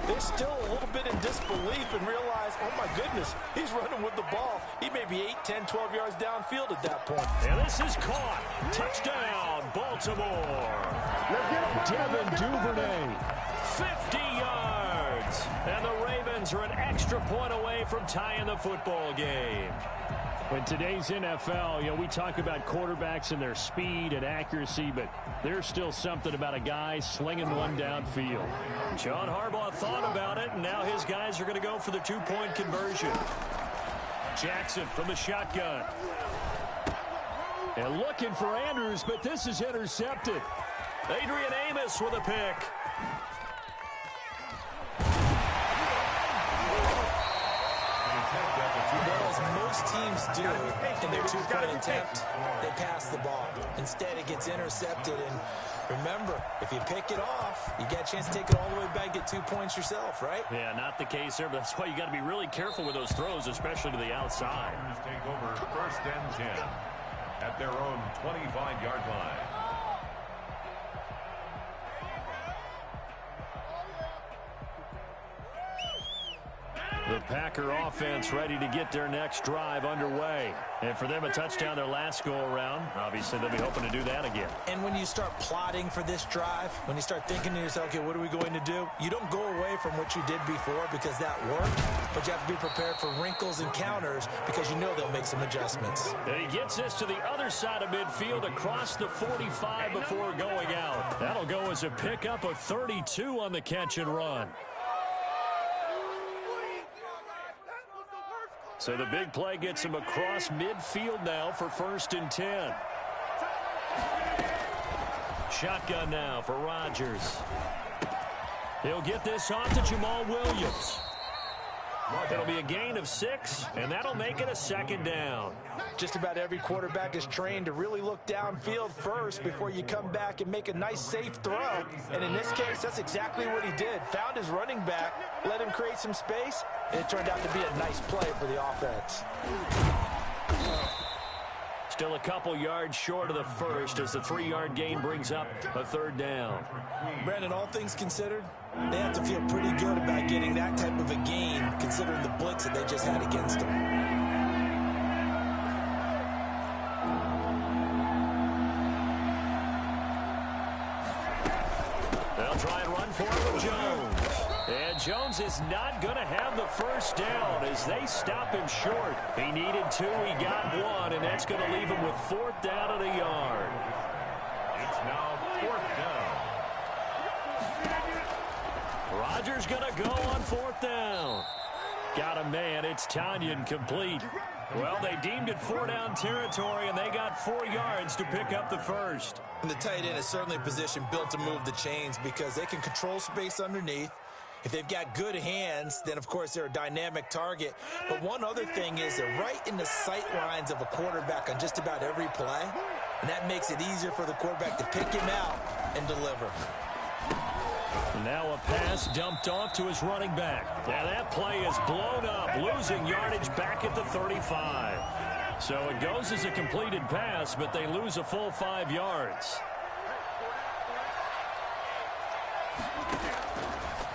They're still a little bit in disbelief and realize, oh my goodness, he's running with the ball. He may be 8, 10, 12 yards downfield at that point. And this is caught. Touchdown, Baltimore. Devin Duvernay, 50 yards. yards. And the Ravens are an extra point away from tying the football game. In today's NFL, we talk about quarterbacks and their speed and accuracy, but there's still something about a guy slinging one downfield. John Harbaugh thought about it, and now his guys are going to go for the two-point conversion. Jackson from the shotgun. And looking for Andrews, but this is intercepted. Adrian Amos with a pick. Most teams do in their two-point attempt, they pass the ball. Instead, it gets intercepted. And remember, if you pick it off, you get a chance to take it all the way back, get 2 points yourself, right? Yeah, not the case there, but that's why you got to be really careful with those throws, especially to the outside. Take over 1st and 10 at their own 25-yard line. The Packer offense ready to get their next drive underway. And for them, a touchdown their last go-around. Obviously, they'll be hoping to do that again. And when you start plotting for this drive, when you start thinking to yourself, okay, what are we going to do? You don't go away from what you did before because that worked, but you have to be prepared for wrinkles and counters because you know they'll make some adjustments. And he gets this to the other side of midfield across the 45 before going out. That'll go as a pickup of 32 on the catch and run. So the big play gets him across midfield now for 1st and 10. Shotgun now for Rodgers. He'll get this off to Jamal Williams. It'll be a gain of 6, and that'll make it a 2nd down. Just about every quarterback is trained to really look downfield first before you come back and make a nice, safe throw. And in this case, that's exactly what he did. Found his running back, let him create some space, and it turned out to be a nice play for the offense. Still a couple yards short of the first as the 3-yard gain brings up a 3rd down. Brandon, all things considered, they have to feel pretty good about getting that type of a gain considering the blitz that they just had against them. They'll try and run for it with Jones. And Jones is not going to have the 1st down as they stop him short. He needed 2, he got 1, and that's going to leave him with 4th down and a yard. It's now 4th down. Rodgers going to go on 4th down. Got a man. It's Tanyan complete. Well, they deemed it 4-down territory, and they got 4 yards to pick up the 1st. And the tight end is certainly a position built to move the chains because they can control space underneath. If they've got good hands, then, of course, they're a dynamic target. But one other thing is they're right in the sight lines of a quarterback on just about every play, and that makes it easier for the quarterback to pick him out and deliver. Now a pass dumped off to his running back. And that play is blown up, losing yardage back at the 35. So it goes as a completed pass, but they lose a full 5 yards.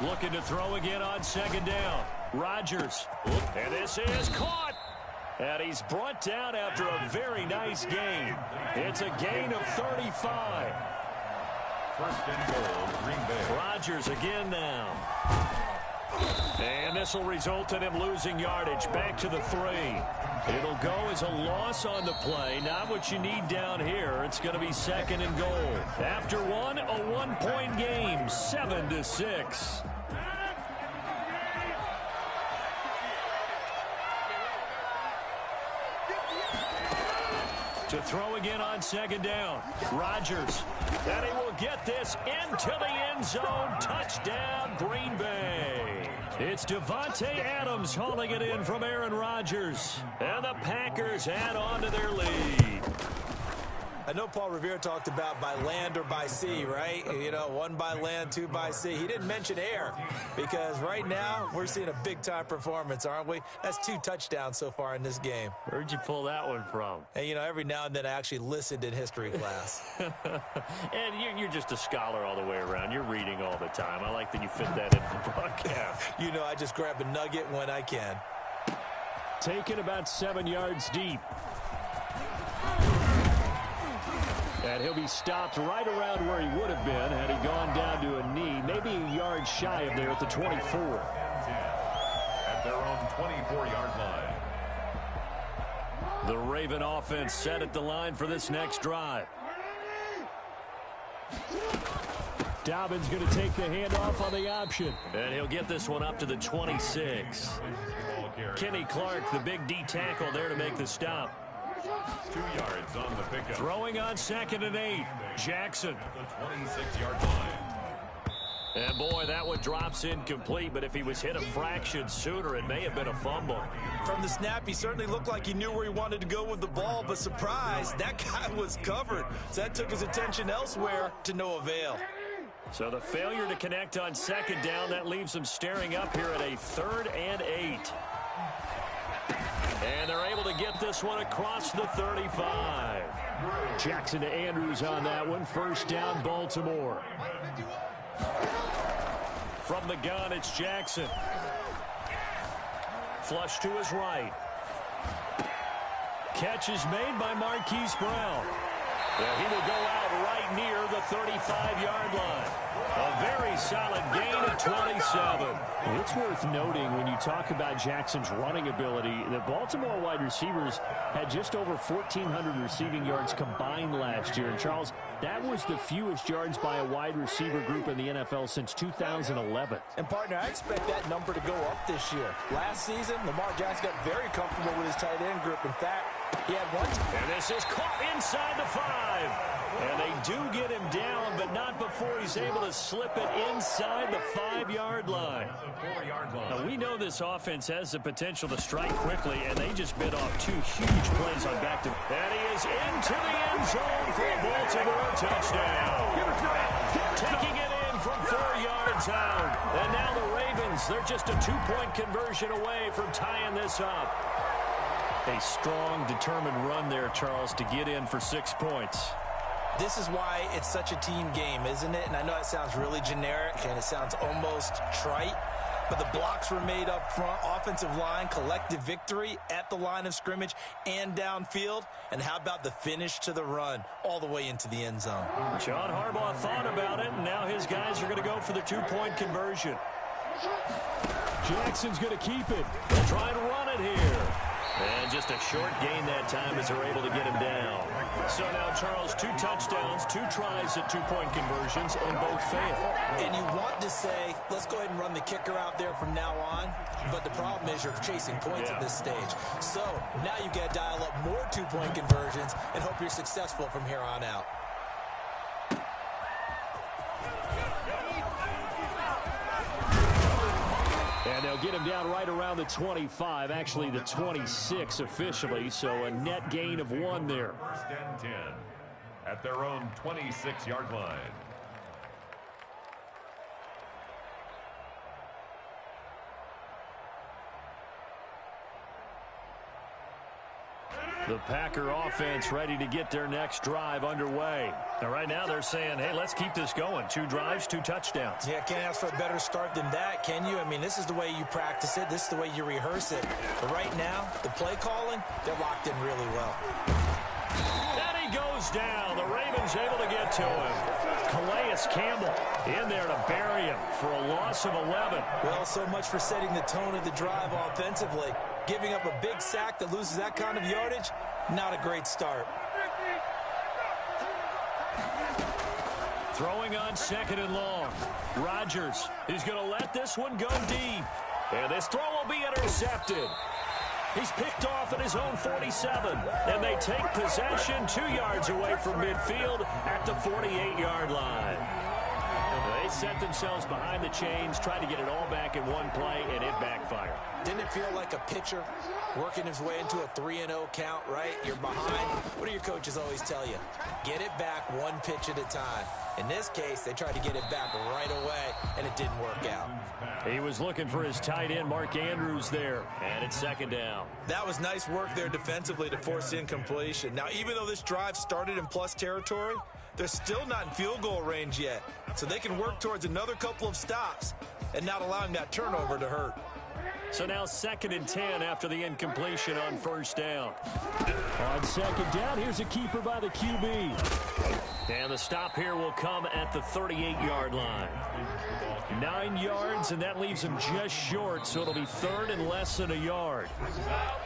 Looking to throw again on 2nd down. Rodgers. And this is caught. And he's brought down after a very nice gain. It's a gain of 35. 1st and goal, Green Bay. Rodgers again now. And this will result in him losing yardage back to the 3. It'll go as a loss on the play. Not what you need down here. It's going to be 2nd and goal. After one, a 1-point game, 7-6. To throw again on 2nd down. Rodgers. And he will get this into the end zone. Touchdown, Green Bay. It's Devontae Adams hauling it in from Aaron Rodgers. And the Packers add on to their lead. I know Paul Revere talked about by land or by sea, right? You know, 1 by land, 2 by sea. He didn't mention air because right now we're seeing a big-time performance, aren't we? That's 2 touchdowns so far in this game. Where'd you pull that one from? And, you know, every now and then I actually listened in history class. And you're just a scholar all the way around. You're reading all the time. I like that you fit that into the broadcast. You know, I just grab a nugget when I can. Taken about 7 yards deep. And he'll be stopped right around where he would have been had he gone down to a knee, maybe a yard shy of there at the 24. At their own 24-yard line. The Raven offense set at the line for this next drive. Dobbins going to take the handoff on the option. And he'll get this one up to the 26. Kenny Clark, the big D tackle there to make the stop. 2 yards on the pickup. Throwing on 2nd and 8. Jackson. The 26-yard line. And boy, that one drops incomplete, but if he was hit a fraction sooner, it may have been a fumble. From the snap, he certainly looked like he knew where he wanted to go with the ball, but surprise, that guy was covered. So that took his attention elsewhere to no avail. So the failure to connect on 2nd down, that leaves him staring up here at a 3rd and 8. And they're able to get this one across the 35. Jackson to Andrews on that one. 1st down, Baltimore. From the gun, it's Jackson. Flush to his right. Catch is made by Marquise Brown. Well, he will go out right near the 35-yard line. A very solid gain of 27. It's worth noting when you talk about Jackson's running ability, the Baltimore wide receivers had just over 1,400 receiving yards combined last year. And, Charles, that was the fewest yards by a wide receiver group in the NFL since 2011. And, partner, I expect that number to go up this year. Last season, Lamar Jackson got very comfortable with his tight end group. In fact, he had one. And this is caught inside the 5. And they do get him down, but not before he's able to slip it inside the 5-yard line. Now, we know this offense has the potential to strike quickly, and they just bit off 2 huge plays on back-to-back. And he is into the end zone for a Baltimore touchdown. Taking it in from 4 yards out. And now the Ravens, they're just a 2-point conversion away from tying this up. A strong, determined run there, Charles, to get in for 6 points. This is why it's such a team game, isn't it? And I know it sounds really generic and it sounds almost trite, but the blocks were made up front, offensive line, collective victory at the line of scrimmage and downfield. And how about the finish to the run all the way into the end zone? John Harbaugh thought about it, and now his guys are going to go for the 2-point conversion. Jackson's going to keep it. They'll try and run it here. And just a short gain that time as they're able to get him down. So now, Charles, 2 touchdowns, 2 tries at 2-point conversions, and both fail. And you want to say, let's go ahead and run the kicker out there from now on. But the problem is you're chasing points at this stage. So now you got to dial up more 2-point conversions and hope you're successful from here on out. And they'll get him down right around the 25, actually the 26 officially, so a net gain of 1 there. 1st and 10 at their own 26-yard line. The Packer offense ready to get their next drive underway. Now, right now they're saying, hey, let's keep this going. 2 drives, 2 touchdowns. Yeah, can't ask for a better start than that, can you? I mean, this is the way you practice it. This is the way you rehearse it. But right now, the play calling, they're locked in really well. And he goes down. The Ravens able to get to him. Calais Campbell in there to bury him for a loss of 11. Well, so much for setting the tone of the drive offensively. Giving up a big sack that loses that kind of yardage, not a great start. Throwing on 2nd and long. Rodgers, he's going to let this one go deep. And this throw will be intercepted. He's picked off at his own 47. And they take possession 2 yards away from midfield at the 48-yard line. They set themselves behind the chains, tried to get it all back in one play, and it backfired. Didn't it feel like a pitcher working his way into a 3-0 count, right? You're behind. What do your coaches always tell you? Get it back 1 pitch at a time. In this case, they tried to get it back right away, and it didn't work out. He was looking for his tight end, Mark Andrews, there. And it's 2nd down. That was nice work there defensively to force incompletion. Now, even though this drive started in plus territory, they're still not in field goal range yet. So they can work towards another couple of stops and not allowing that turnover to hurt. So now 2nd and 10 after the incompletion on first down. On 2nd down, here's a keeper by the QB. And the stop here will come at the 38-yard line. 9 yards, and that leaves him just short, so it'll be 3rd and less than a yard.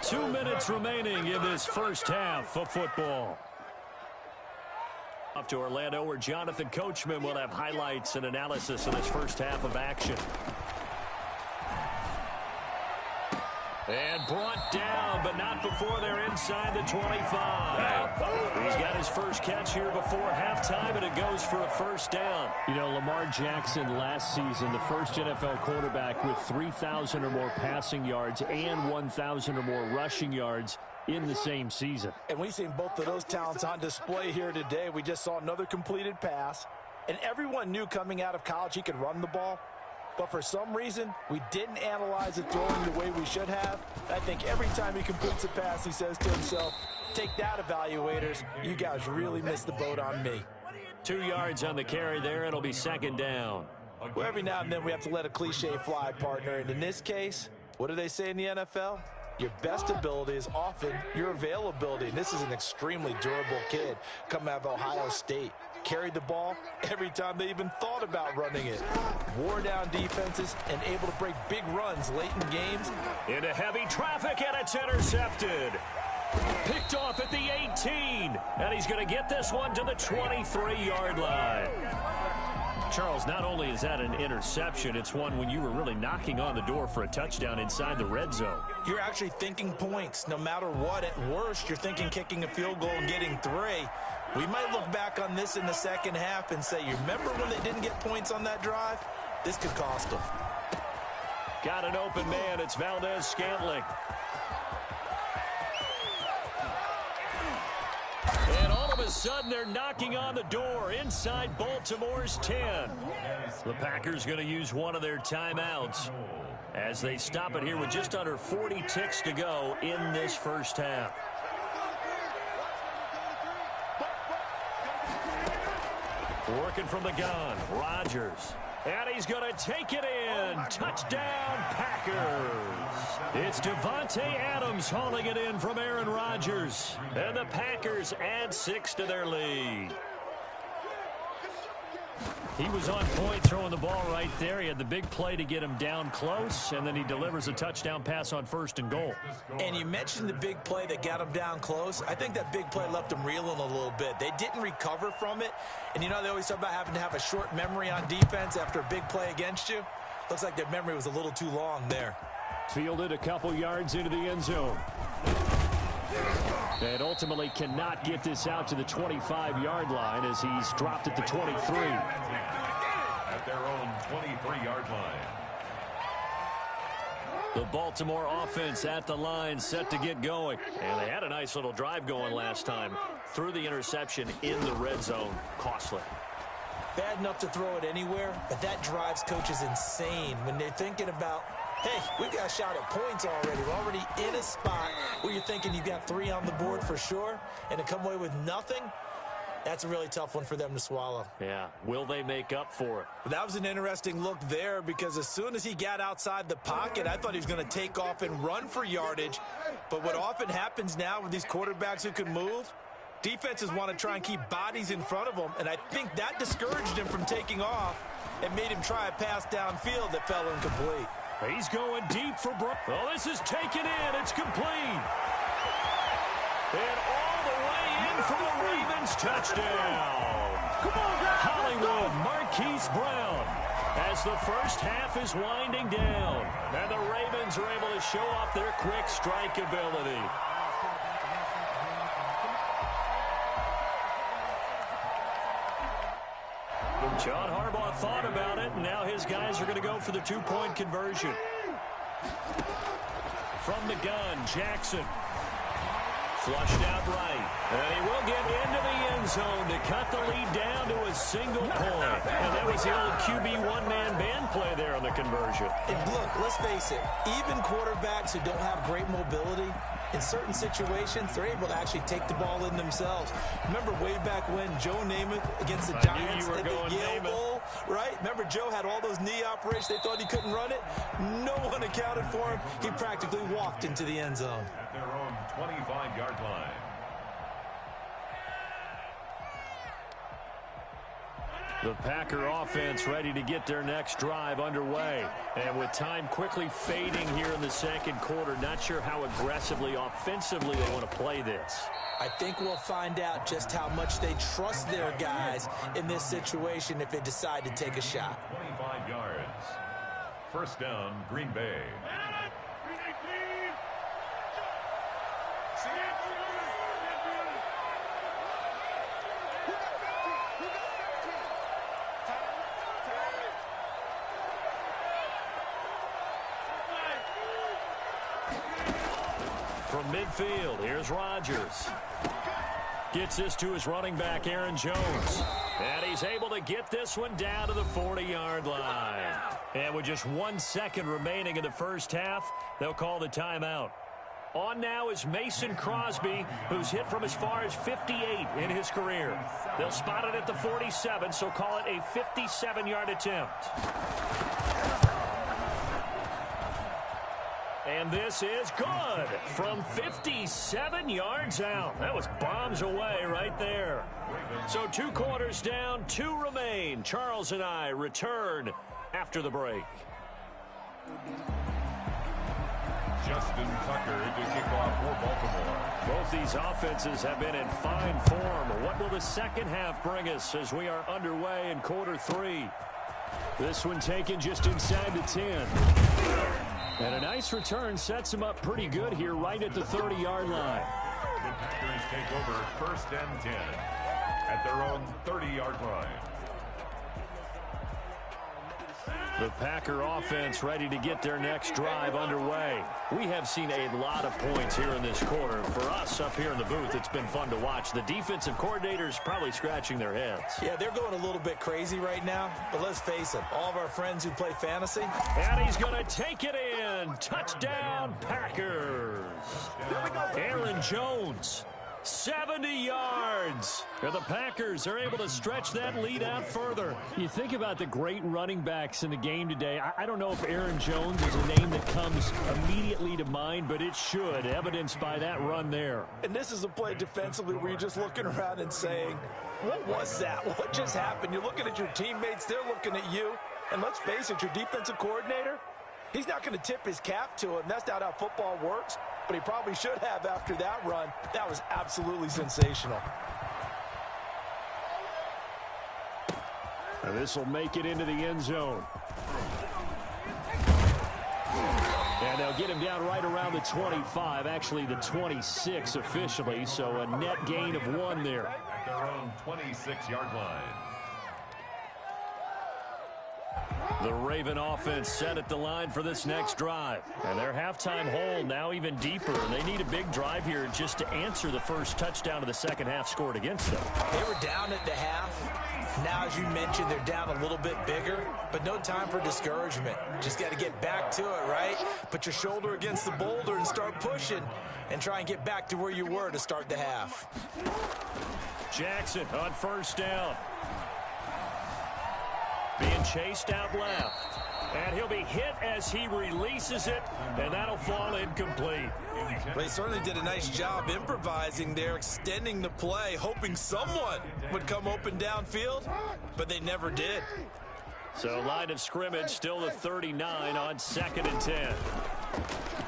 2 minutes remaining in this first half of football. Off to Orlando, where Jonathan Coachman will have highlights and analysis of this first half of action. And brought down, but not before they're inside the 25. He's got his first catch here before halftime, and it goes for a first down. You know, Lamar Jackson last season, the first NFL quarterback with 3,000 or more passing yards and 1,000 or more rushing yards in the same season. And we've seen both of those talents on display here today. We just saw another completed pass, and everyone knew coming out of college he could run the ball. But for some reason, we didn't analyze it throwing the way we should have. I think every time he completes a pass, he says to himself, take that, evaluators. You guys really missed the boat on me. 2 yards on the carry there. It'll be 2nd down. Well, every now and then we have to let a cliche fly, partner. And in this case, what do they say in the NFL? Your best ability is often your availability. And this is an extremely durable kid coming out of Ohio State. Carried the ball every time they even thought about running it. Wore down defenses and able to break big runs late in games. Into heavy traffic, and it's intercepted. Picked off at the 18. And he's going to get this one to the 23-yard line. Charles, not only is that an interception, it's one when you were really knocking on the door for a touchdown inside the red zone. You're actually thinking points. No matter what, at worst, you're thinking kicking a field goal and getting 3. We might look back on this in the second half and say, you remember when they didn't get points on that drive? This could cost them. Got an open man. It's Valdez-Scantling. And all of a sudden, they're knocking on the door inside Baltimore's 10. The Packers going to use one of their timeouts as they stop it here with just under 40 ticks to go in this first half. Working from the gun, Rodgers. And he's going to take it in. Touchdown, Packers. It's Devontae Adams hauling it in from Aaron Rodgers. And the Packers add 6 to their lead. He was on point throwing the ball right there. He had the big play to get him down close, and then he delivers a touchdown pass on 1st and goal. And you mentioned the big play that got him down close. I think that big play left him reeling a little bit. They didn't recover from it. And you know, they always talk about having to have a short memory on defense after a big play against you. Looks like their memory was a little too long there. Fielded a couple yards into the end zone. And ultimately cannot get this out to the 25-yard line as he's dropped at the 23. At their own 23-yard line. The Baltimore offense at the line, set to get going. And they had a nice little drive going last time. Threw the interception in the red zone. Costly. Bad enough to throw it anywhere, but that drives coaches insane when they're thinking about, hey, we've got a shot at points already. We're already in a spot where you're thinking you've got 3 on the board for sure, and to come away with nothing, that's a really tough one for them to swallow. Yeah, will they make up for it? But that was an interesting look there because as soon as he got outside the pocket, I thought he was going to take off and run for yardage. But what often happens now with these quarterbacks who can move, defenses want to try and keep bodies in front of them, and I think that discouraged him from taking off and made him try a pass downfield that fell incomplete. He's going deep for Brock. Oh, this is taken in. It's complete. And all the way in for the Ravens touchdown. Come on, Hollywood, Marquise Brown. As the first half is winding down. And the Ravens are able to show off their quick strike ability. John Harbaugh thought about it, and now his guys are going to go for the 2-point conversion. From the gun, Jackson. Flushed out right. And he will get into the end zone to cut the lead down to a single point. And that was the old QB one-man band play there on the conversion. And look, let's face it, even quarterbacks who don't have great mobility, In certain situations, they're able to actually take the ball in themselves. Remember way back when Joe Namath against the Giants at the Yale Bowl, right? Remember Joe had all those knee operations. They thought he couldn't run it. No one accounted for him. He practically walked into the end zone. At their own 25-yard line. The Packer offense ready to get their next drive underway. And with time quickly fading here in the second quarter, not sure how aggressively, offensively they want to play this. I think we'll find out just how much they trust their guys in this situation if they decide to take a shot. 25 yards. First down, Green Bay. From midfield, here's Rodgers. Gets this to his running back, Aaron Jones. And he's able to get this one down to the 40-yard line. And with just 1 second remaining in the first half, they'll call the timeout. On now is Mason Crosby, who's hit from as far as 58 in his career. They'll spot it at the 47, so call it a 57-yard attempt. And this is good from 57 yards out. That was bombs away right there. So 2 quarters down, 2 remain. Charles and I return after the break. Justin Tucker to kick off for Baltimore. Both these offenses have been in fine form. What will the second half bring us as we are underway in quarter 3? This one taken just inside the 10. And a nice return sets him up pretty good here right at the 30-yard line. The Packers take over first and 10 at their own 30-yard line. The Packer offense ready to get their next drive underway. We have seen a lot of points here in this quarter. For us up here in the booth, it's been fun to watch. The defensive coordinators probably scratching their heads. Yeah, they're going a little bit crazy right now. But let's face it, all of our friends who play fantasy. And he's going to take it in. Touchdown, Packers. Aaron Jones. 70 yards. And the Packers are able to stretch that lead out further. You think about the great running backs in the game today. I don't know if Aaron Jones is a name that comes immediately to mind, but it should, evidenced by that run there. And this is a play defensively where you're just looking around and saying, what was that? What just happened? You're looking at your teammates. They're looking at you. And let's face it, your defensive coordinator, he's not going to tip his cap to him. That's not how football works. But he probably should have after that run. That was absolutely sensational. And this will make it into the end zone. And they'll get him down right around the 25, actually the 26 officially, so a net gain of 1 there. At their own 26-yard line. The Raven offense set at the line for this next drive. And their halftime hole now even deeper. And they need a big drive here just to answer the first touchdown of the second half scored against them. They were down at the half. Now, as you mentioned, they're down a little bit bigger. But no time for discouragement. Just got to get back to it, right? Put your shoulder against the boulder and start pushing. And try and get back to where you were to start the half. Jackson on first down. Being chased out left. And he'll be hit as he releases it, and that'll fall incomplete. They certainly did a nice job improvising there, extending the play, hoping someone would come open downfield, but they never did. So line of scrimmage still the 39 on 2nd and 10.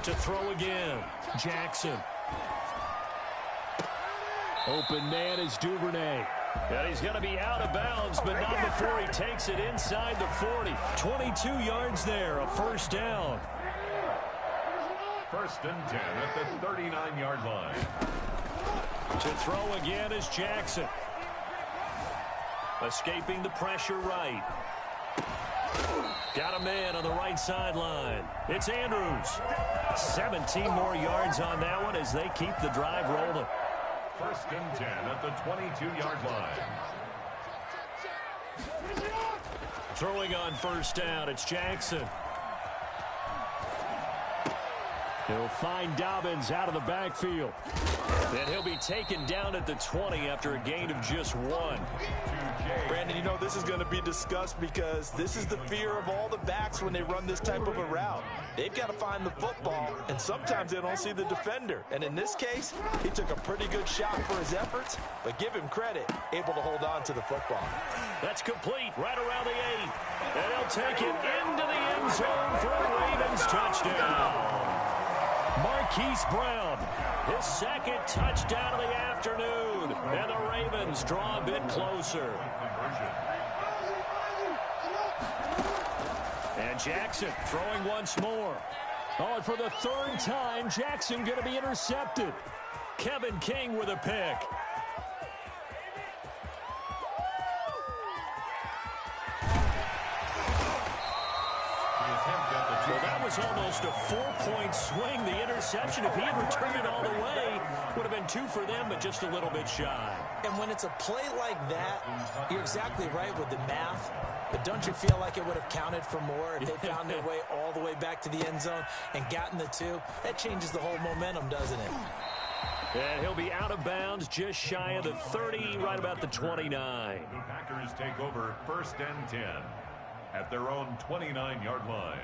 To throw again, Jackson. Open man is Duvernay. And he's going to be out of bounds, but not before he takes it inside the 40. 22 yards there, a first down. First and 10 at the 39-yard line. To throw again is Jackson. Escaping the pressure right. Got a man on the right sideline. It's Andrews. 17 more yards on that one as they keep the drive rolling. First and 10 at the 22-yard line. Throwing on first down, it's Jackson. He'll find Dobbins out of the backfield. And he'll be taken down at the 20 after a gain of just 1. Brandon, you know, this is going to be discussed because this is the fear of all the backs when they run this type of a route. They've got to find the football, and sometimes they don't see the defender. And in this case, he took a pretty good shot for his efforts, but give him credit, able to hold on to the football. That's complete right around the 8. And he'll take it into the end zone for a Ravens touchdown. Marquise Brown, his second touchdown of the afternoon. And the Ravens draw a bit closer. And Jackson throwing once more. Oh, and for the 3rd time, Jackson going to be intercepted. Kevin King with a pick. Well, that was almost a 4-point swing. The interception, if he had returned it all the way, would have been 2 for them, but just a little bit shy. And when it's a play like that, you're exactly right with the math. But don't you feel like it would have counted for more if they found their way all the way back to the end zone and gotten the 2? That changes the whole momentum, doesn't it? And he'll be out of bounds just shy of the 30, right about the 29. The Packers take over 1st and 10 at their own 29-yard line.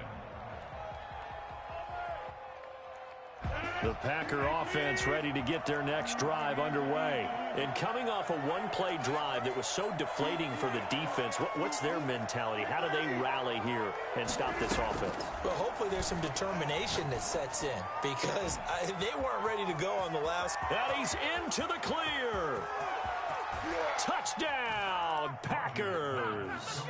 The Packer offense ready to get their next drive underway. And coming off a one-play drive that was so deflating for the defense, what's their mentality? How do they rally here and stop this offense? Well, hopefully there's some determination that sets in because they weren't ready to go on the last. And he's into the clear. Touchdown, Packers.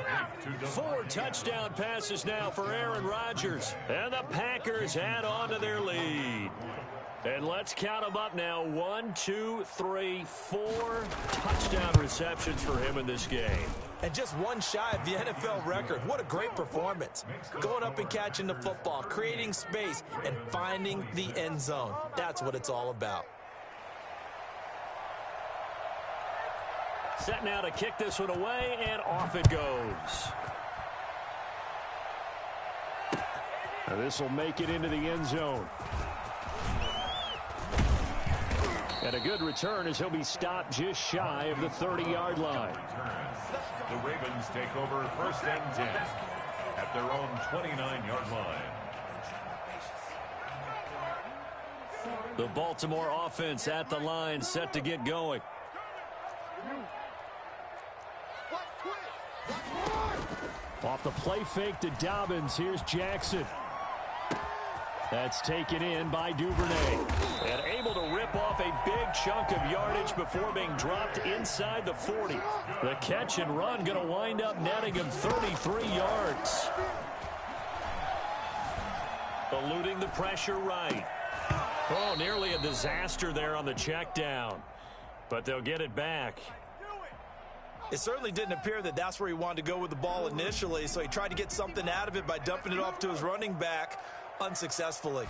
4 touchdown passes now for Aaron Rodgers. And the Packers add on to their lead. And let's count them up now. 1, 2, 3, 4 touchdown receptions for him in this game. And just 1 shy of the NFL record. What a great performance. Going up and catching the football, creating space, and finding the end zone. That's what it's all about. Set now to kick this one away, and off it goes. Now this will make it into the end zone. And a good return as he'll be stopped just shy of the 30-yard line. The Ravens take over 1st and 10 at their own 29-yard line. The Baltimore offense at the line, set to get going. Off the play fake to Dobbins, here's Jackson. That's taken in by Duvernay. And able to rip off a big chunk of yardage before being dropped inside the 40. The catch and run going to wind up netting him 33 yards. Eluding the pressure right. Oh, nearly a disaster there on the check down. But they'll get it back. It certainly didn't appear that that's where he wanted to go with the ball initially, so he tried to get something out of it by dumping it off to his running back unsuccessfully.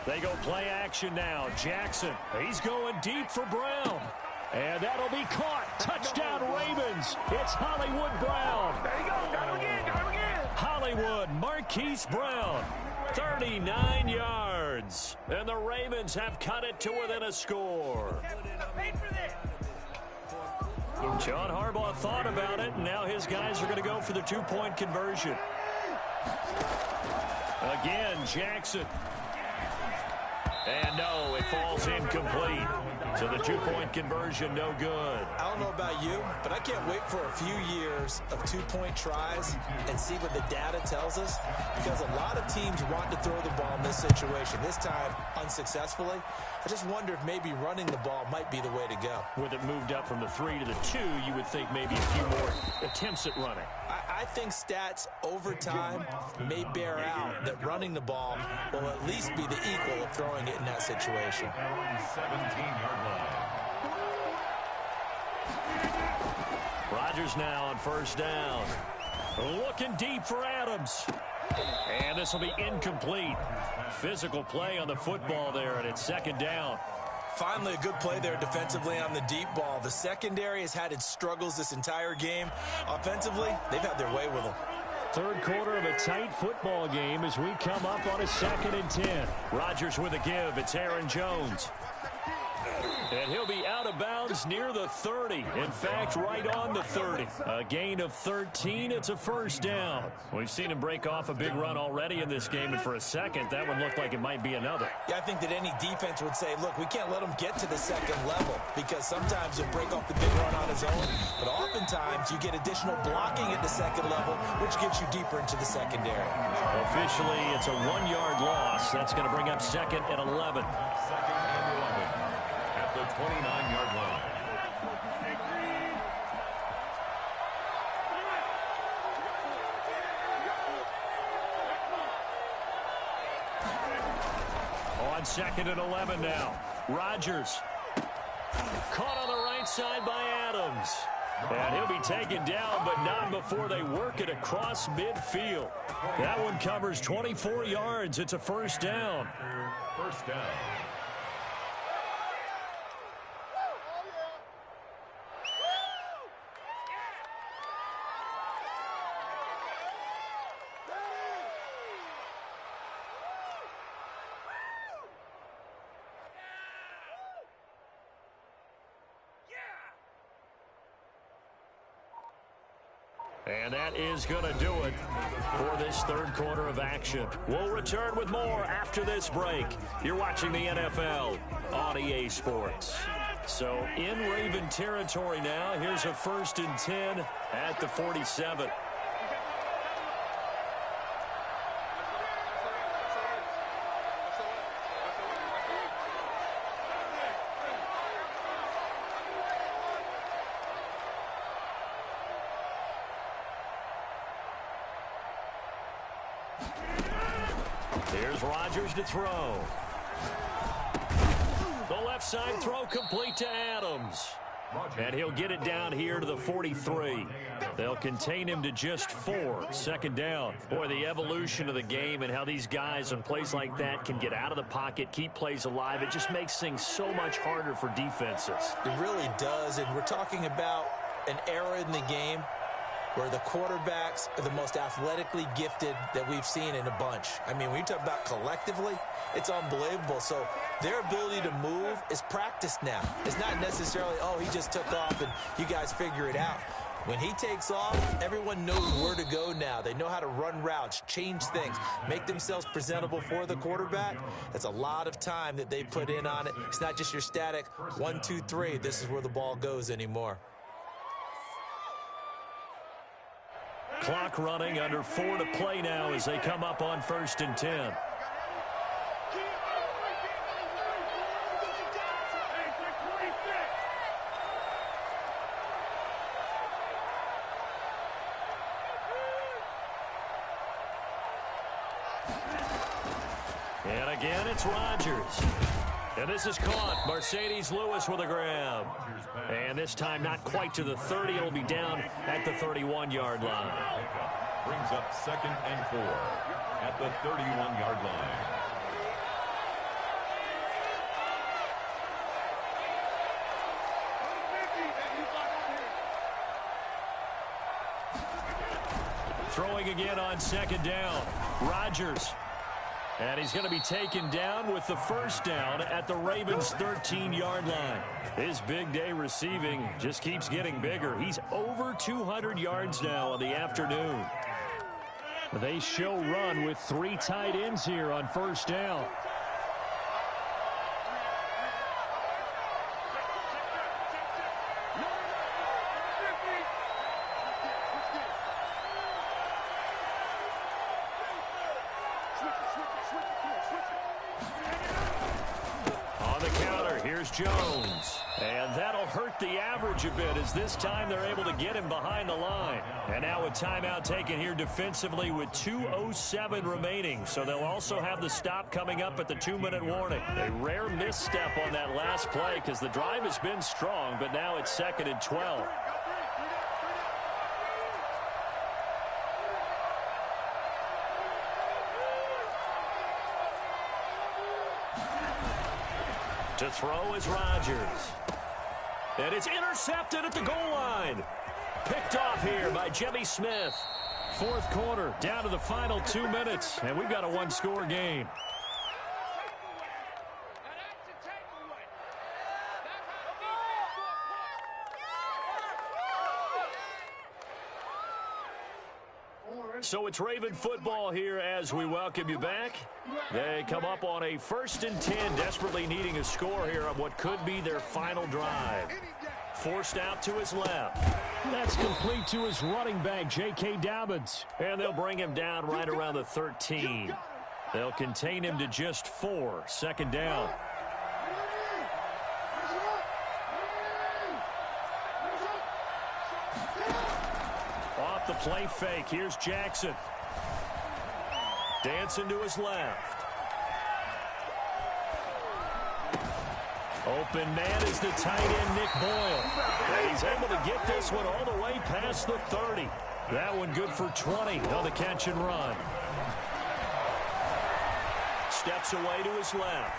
They go play action now. Jackson, he's going deep for Brown. And that'll be caught. Touchdown Ravens. It's Hollywood Brown. There you go. Got him again. Got him again. Hollywood Marquise Brown. 39 yards. And the Ravens have cut it to within a score. John Harbaugh thought about it, and now his guys are going to go for the 2-point conversion. Again, Jackson. And no, it falls incomplete. So the 2-point conversion, no good. I don't know about you, but I can't wait for a few years of 2-point tries and see what the data tells us, because a lot of teams want to throw the ball in this situation. This time, unsuccessfully. I just wonder if maybe running the ball might be the way to go. With it moved up from the 3 to the 2, you would think maybe a few more attempts at running. I think stats over time may bear out that running the ball will at least be the equal of throwing it in that situation. 17-yard line. Rodgers now on 1st down. Looking deep for Adams. And this will be incomplete. Physical play on the football there, and it's 2nd down. Finally, a good play there defensively on the deep ball. The secondary has had its struggles this entire game. Offensively, they've had their way with them. Third quarter of a tight football game as we come up on a 2nd and 10. Rodgers with a give. It's Aaron Jones. And he'll be out of bounds near the 30. In fact, right on the 30. A gain of 13. It's a first down. We've seen him break off a big run already in this game, and for a second, that one looked like it might be another. Yeah, I think that any defense would say, look, we can't let him get to the second level because sometimes he'll break off the big run on his own, but oftentimes you get additional blocking at the second level, which gets you deeper into the secondary. Officially, it's a 1-yard loss. That's going to bring up 2nd and 11. 2nd and 11 at the 29-yard line. On 2nd and 11 now. Rodgers caught on the right side by Adams. And he'll be taken down, but not before they work it across midfield. That one covers 24 yards. It's a first down. First down. And that is going to do it for this third quarter of action. We'll return with more after this break. You're watching the NFL on EA Sports. So in Raven territory now. Here's a 1st and 10 at the 47. Here's Rodgers to throw. The left side throw complete to Adams. And he'll get it down here to the 43. They'll contain him to just 4. Second down. Boy, the evolution of the game and how these guys on plays like that can get out of the pocket, keep plays alive, it just makes things so much harder for defenses. It really does, and we're talking about an era in the game where the quarterbacks are the most athletically gifted that we've seen in a bunch. I mean, when you talk about collectively, it's unbelievable. So their ability to move is practiced now. It's not necessarily, oh, he just took off and you guys figure it out. When he takes off, everyone knows where to go now. They know how to run routes, change things, make themselves presentable for the quarterback. That's a lot of time that they put in on it. It's not just your static 1, 2, 3. This is where the ball goes anymore. Clock running, under 4 to play now as they come up on 1st and 10. And again, it's Rodgers. And this is caught. Mercedes Lewis with a grab. And this time not quite to the 30. It'll be down at the 31-yard line. Brings up 2nd and 4 at the 31-yard line. Throwing again on 2nd down. Rodgers. And he's going to be taken down with the first down at the Ravens' 13-yard line. His big day receiving just keeps getting bigger. He's over 200 yards now in the afternoon. They show run with 3 tight ends here on first down. Jones, and that'll hurt the average a bit as this time they're able to get him behind the line. And now a timeout taken here defensively with 2:07 remaining, so they'll also have the stop coming up at the 2-minute warning. A rare misstep on that last play because the drive has been strong, but now it's 2nd and 12. To throw is Rodgers. And it's intercepted at the goal line. Picked off here by Jimmy Smith. Fourth quarter, down to the final 2 minutes, and we've got a one-score game. So it's Raven football here as we welcome you back. They come up on a 1st and 10, desperately needing a score here on what could be their final drive. Forced out to his left. That's complete to his running back, J.K. Dobbins. And they'll bring him down right around the 13. They'll contain him to just 4. Second down. Off the play fake. Here's Jackson. Dancing to his left. Open man is the tight end, Nick Boyle. And he's able to get this one all the way past the 30. That one good for 20 on the catch and run. Steps away to his left.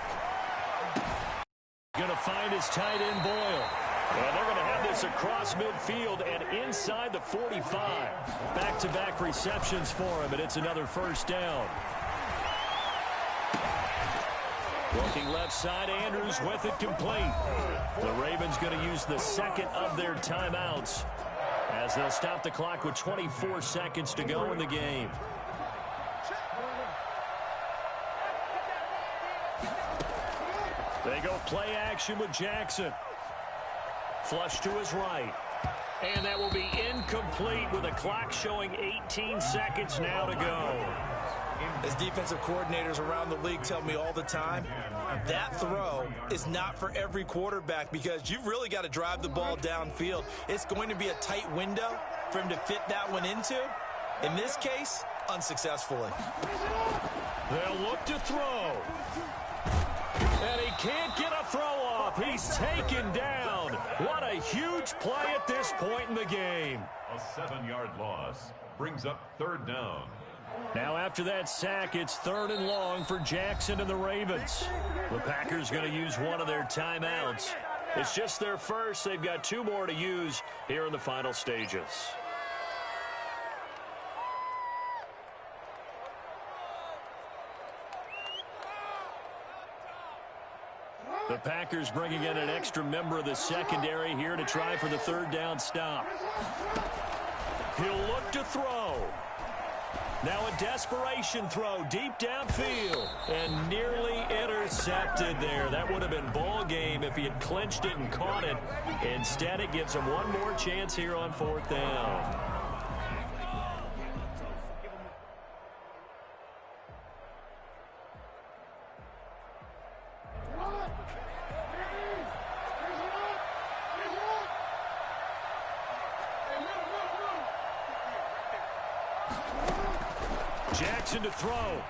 Going to find his tight end, Boyle. And they're going to have this across midfield and inside the 45. Back-to-back receptions for him, and it's another first down. Looking left side, Andrews with it complete. The Ravens going to use the second of their timeouts as they'll stop the clock with 24 seconds to go in the game. They go play action with Jackson. Flush to his right. And that will be incomplete with a clock showing 18 seconds now to go. As defensive coordinators around the league tell me all the time, that throw is not for every quarterback because you've really got to drive the ball downfield. It's going to be a tight window for him to fit that one into. In this case, unsuccessfully. They'll look to throw. And he can't get a throw off. He's taken down. What a huge play at this point in the game. A 7-yard loss brings up third down. Now after that sack, it's 3rd and long for Jackson and the Ravens. The Packers going to use one of their timeouts. It's just their first. They've got 2 more to use here in the final stages. The Packers bringing in an extra member of the secondary here to try for the 3rd down stop. He'll look to throw. Now a desperation throw deep downfield and nearly intercepted there. That would have been ball game if he had clinched it and caught it. Instead, it gives him one more chance here on 4th down. Jackson to throw.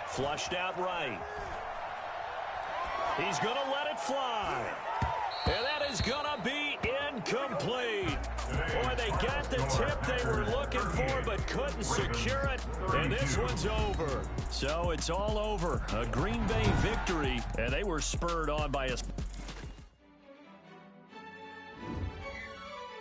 Flushed out right. He's going to let it fly. And that is going to be incomplete. Boy, they got the tip they were looking for but couldn't secure it. And this one's over. So it's all over. A Green Bay victory. And they were spurred on by a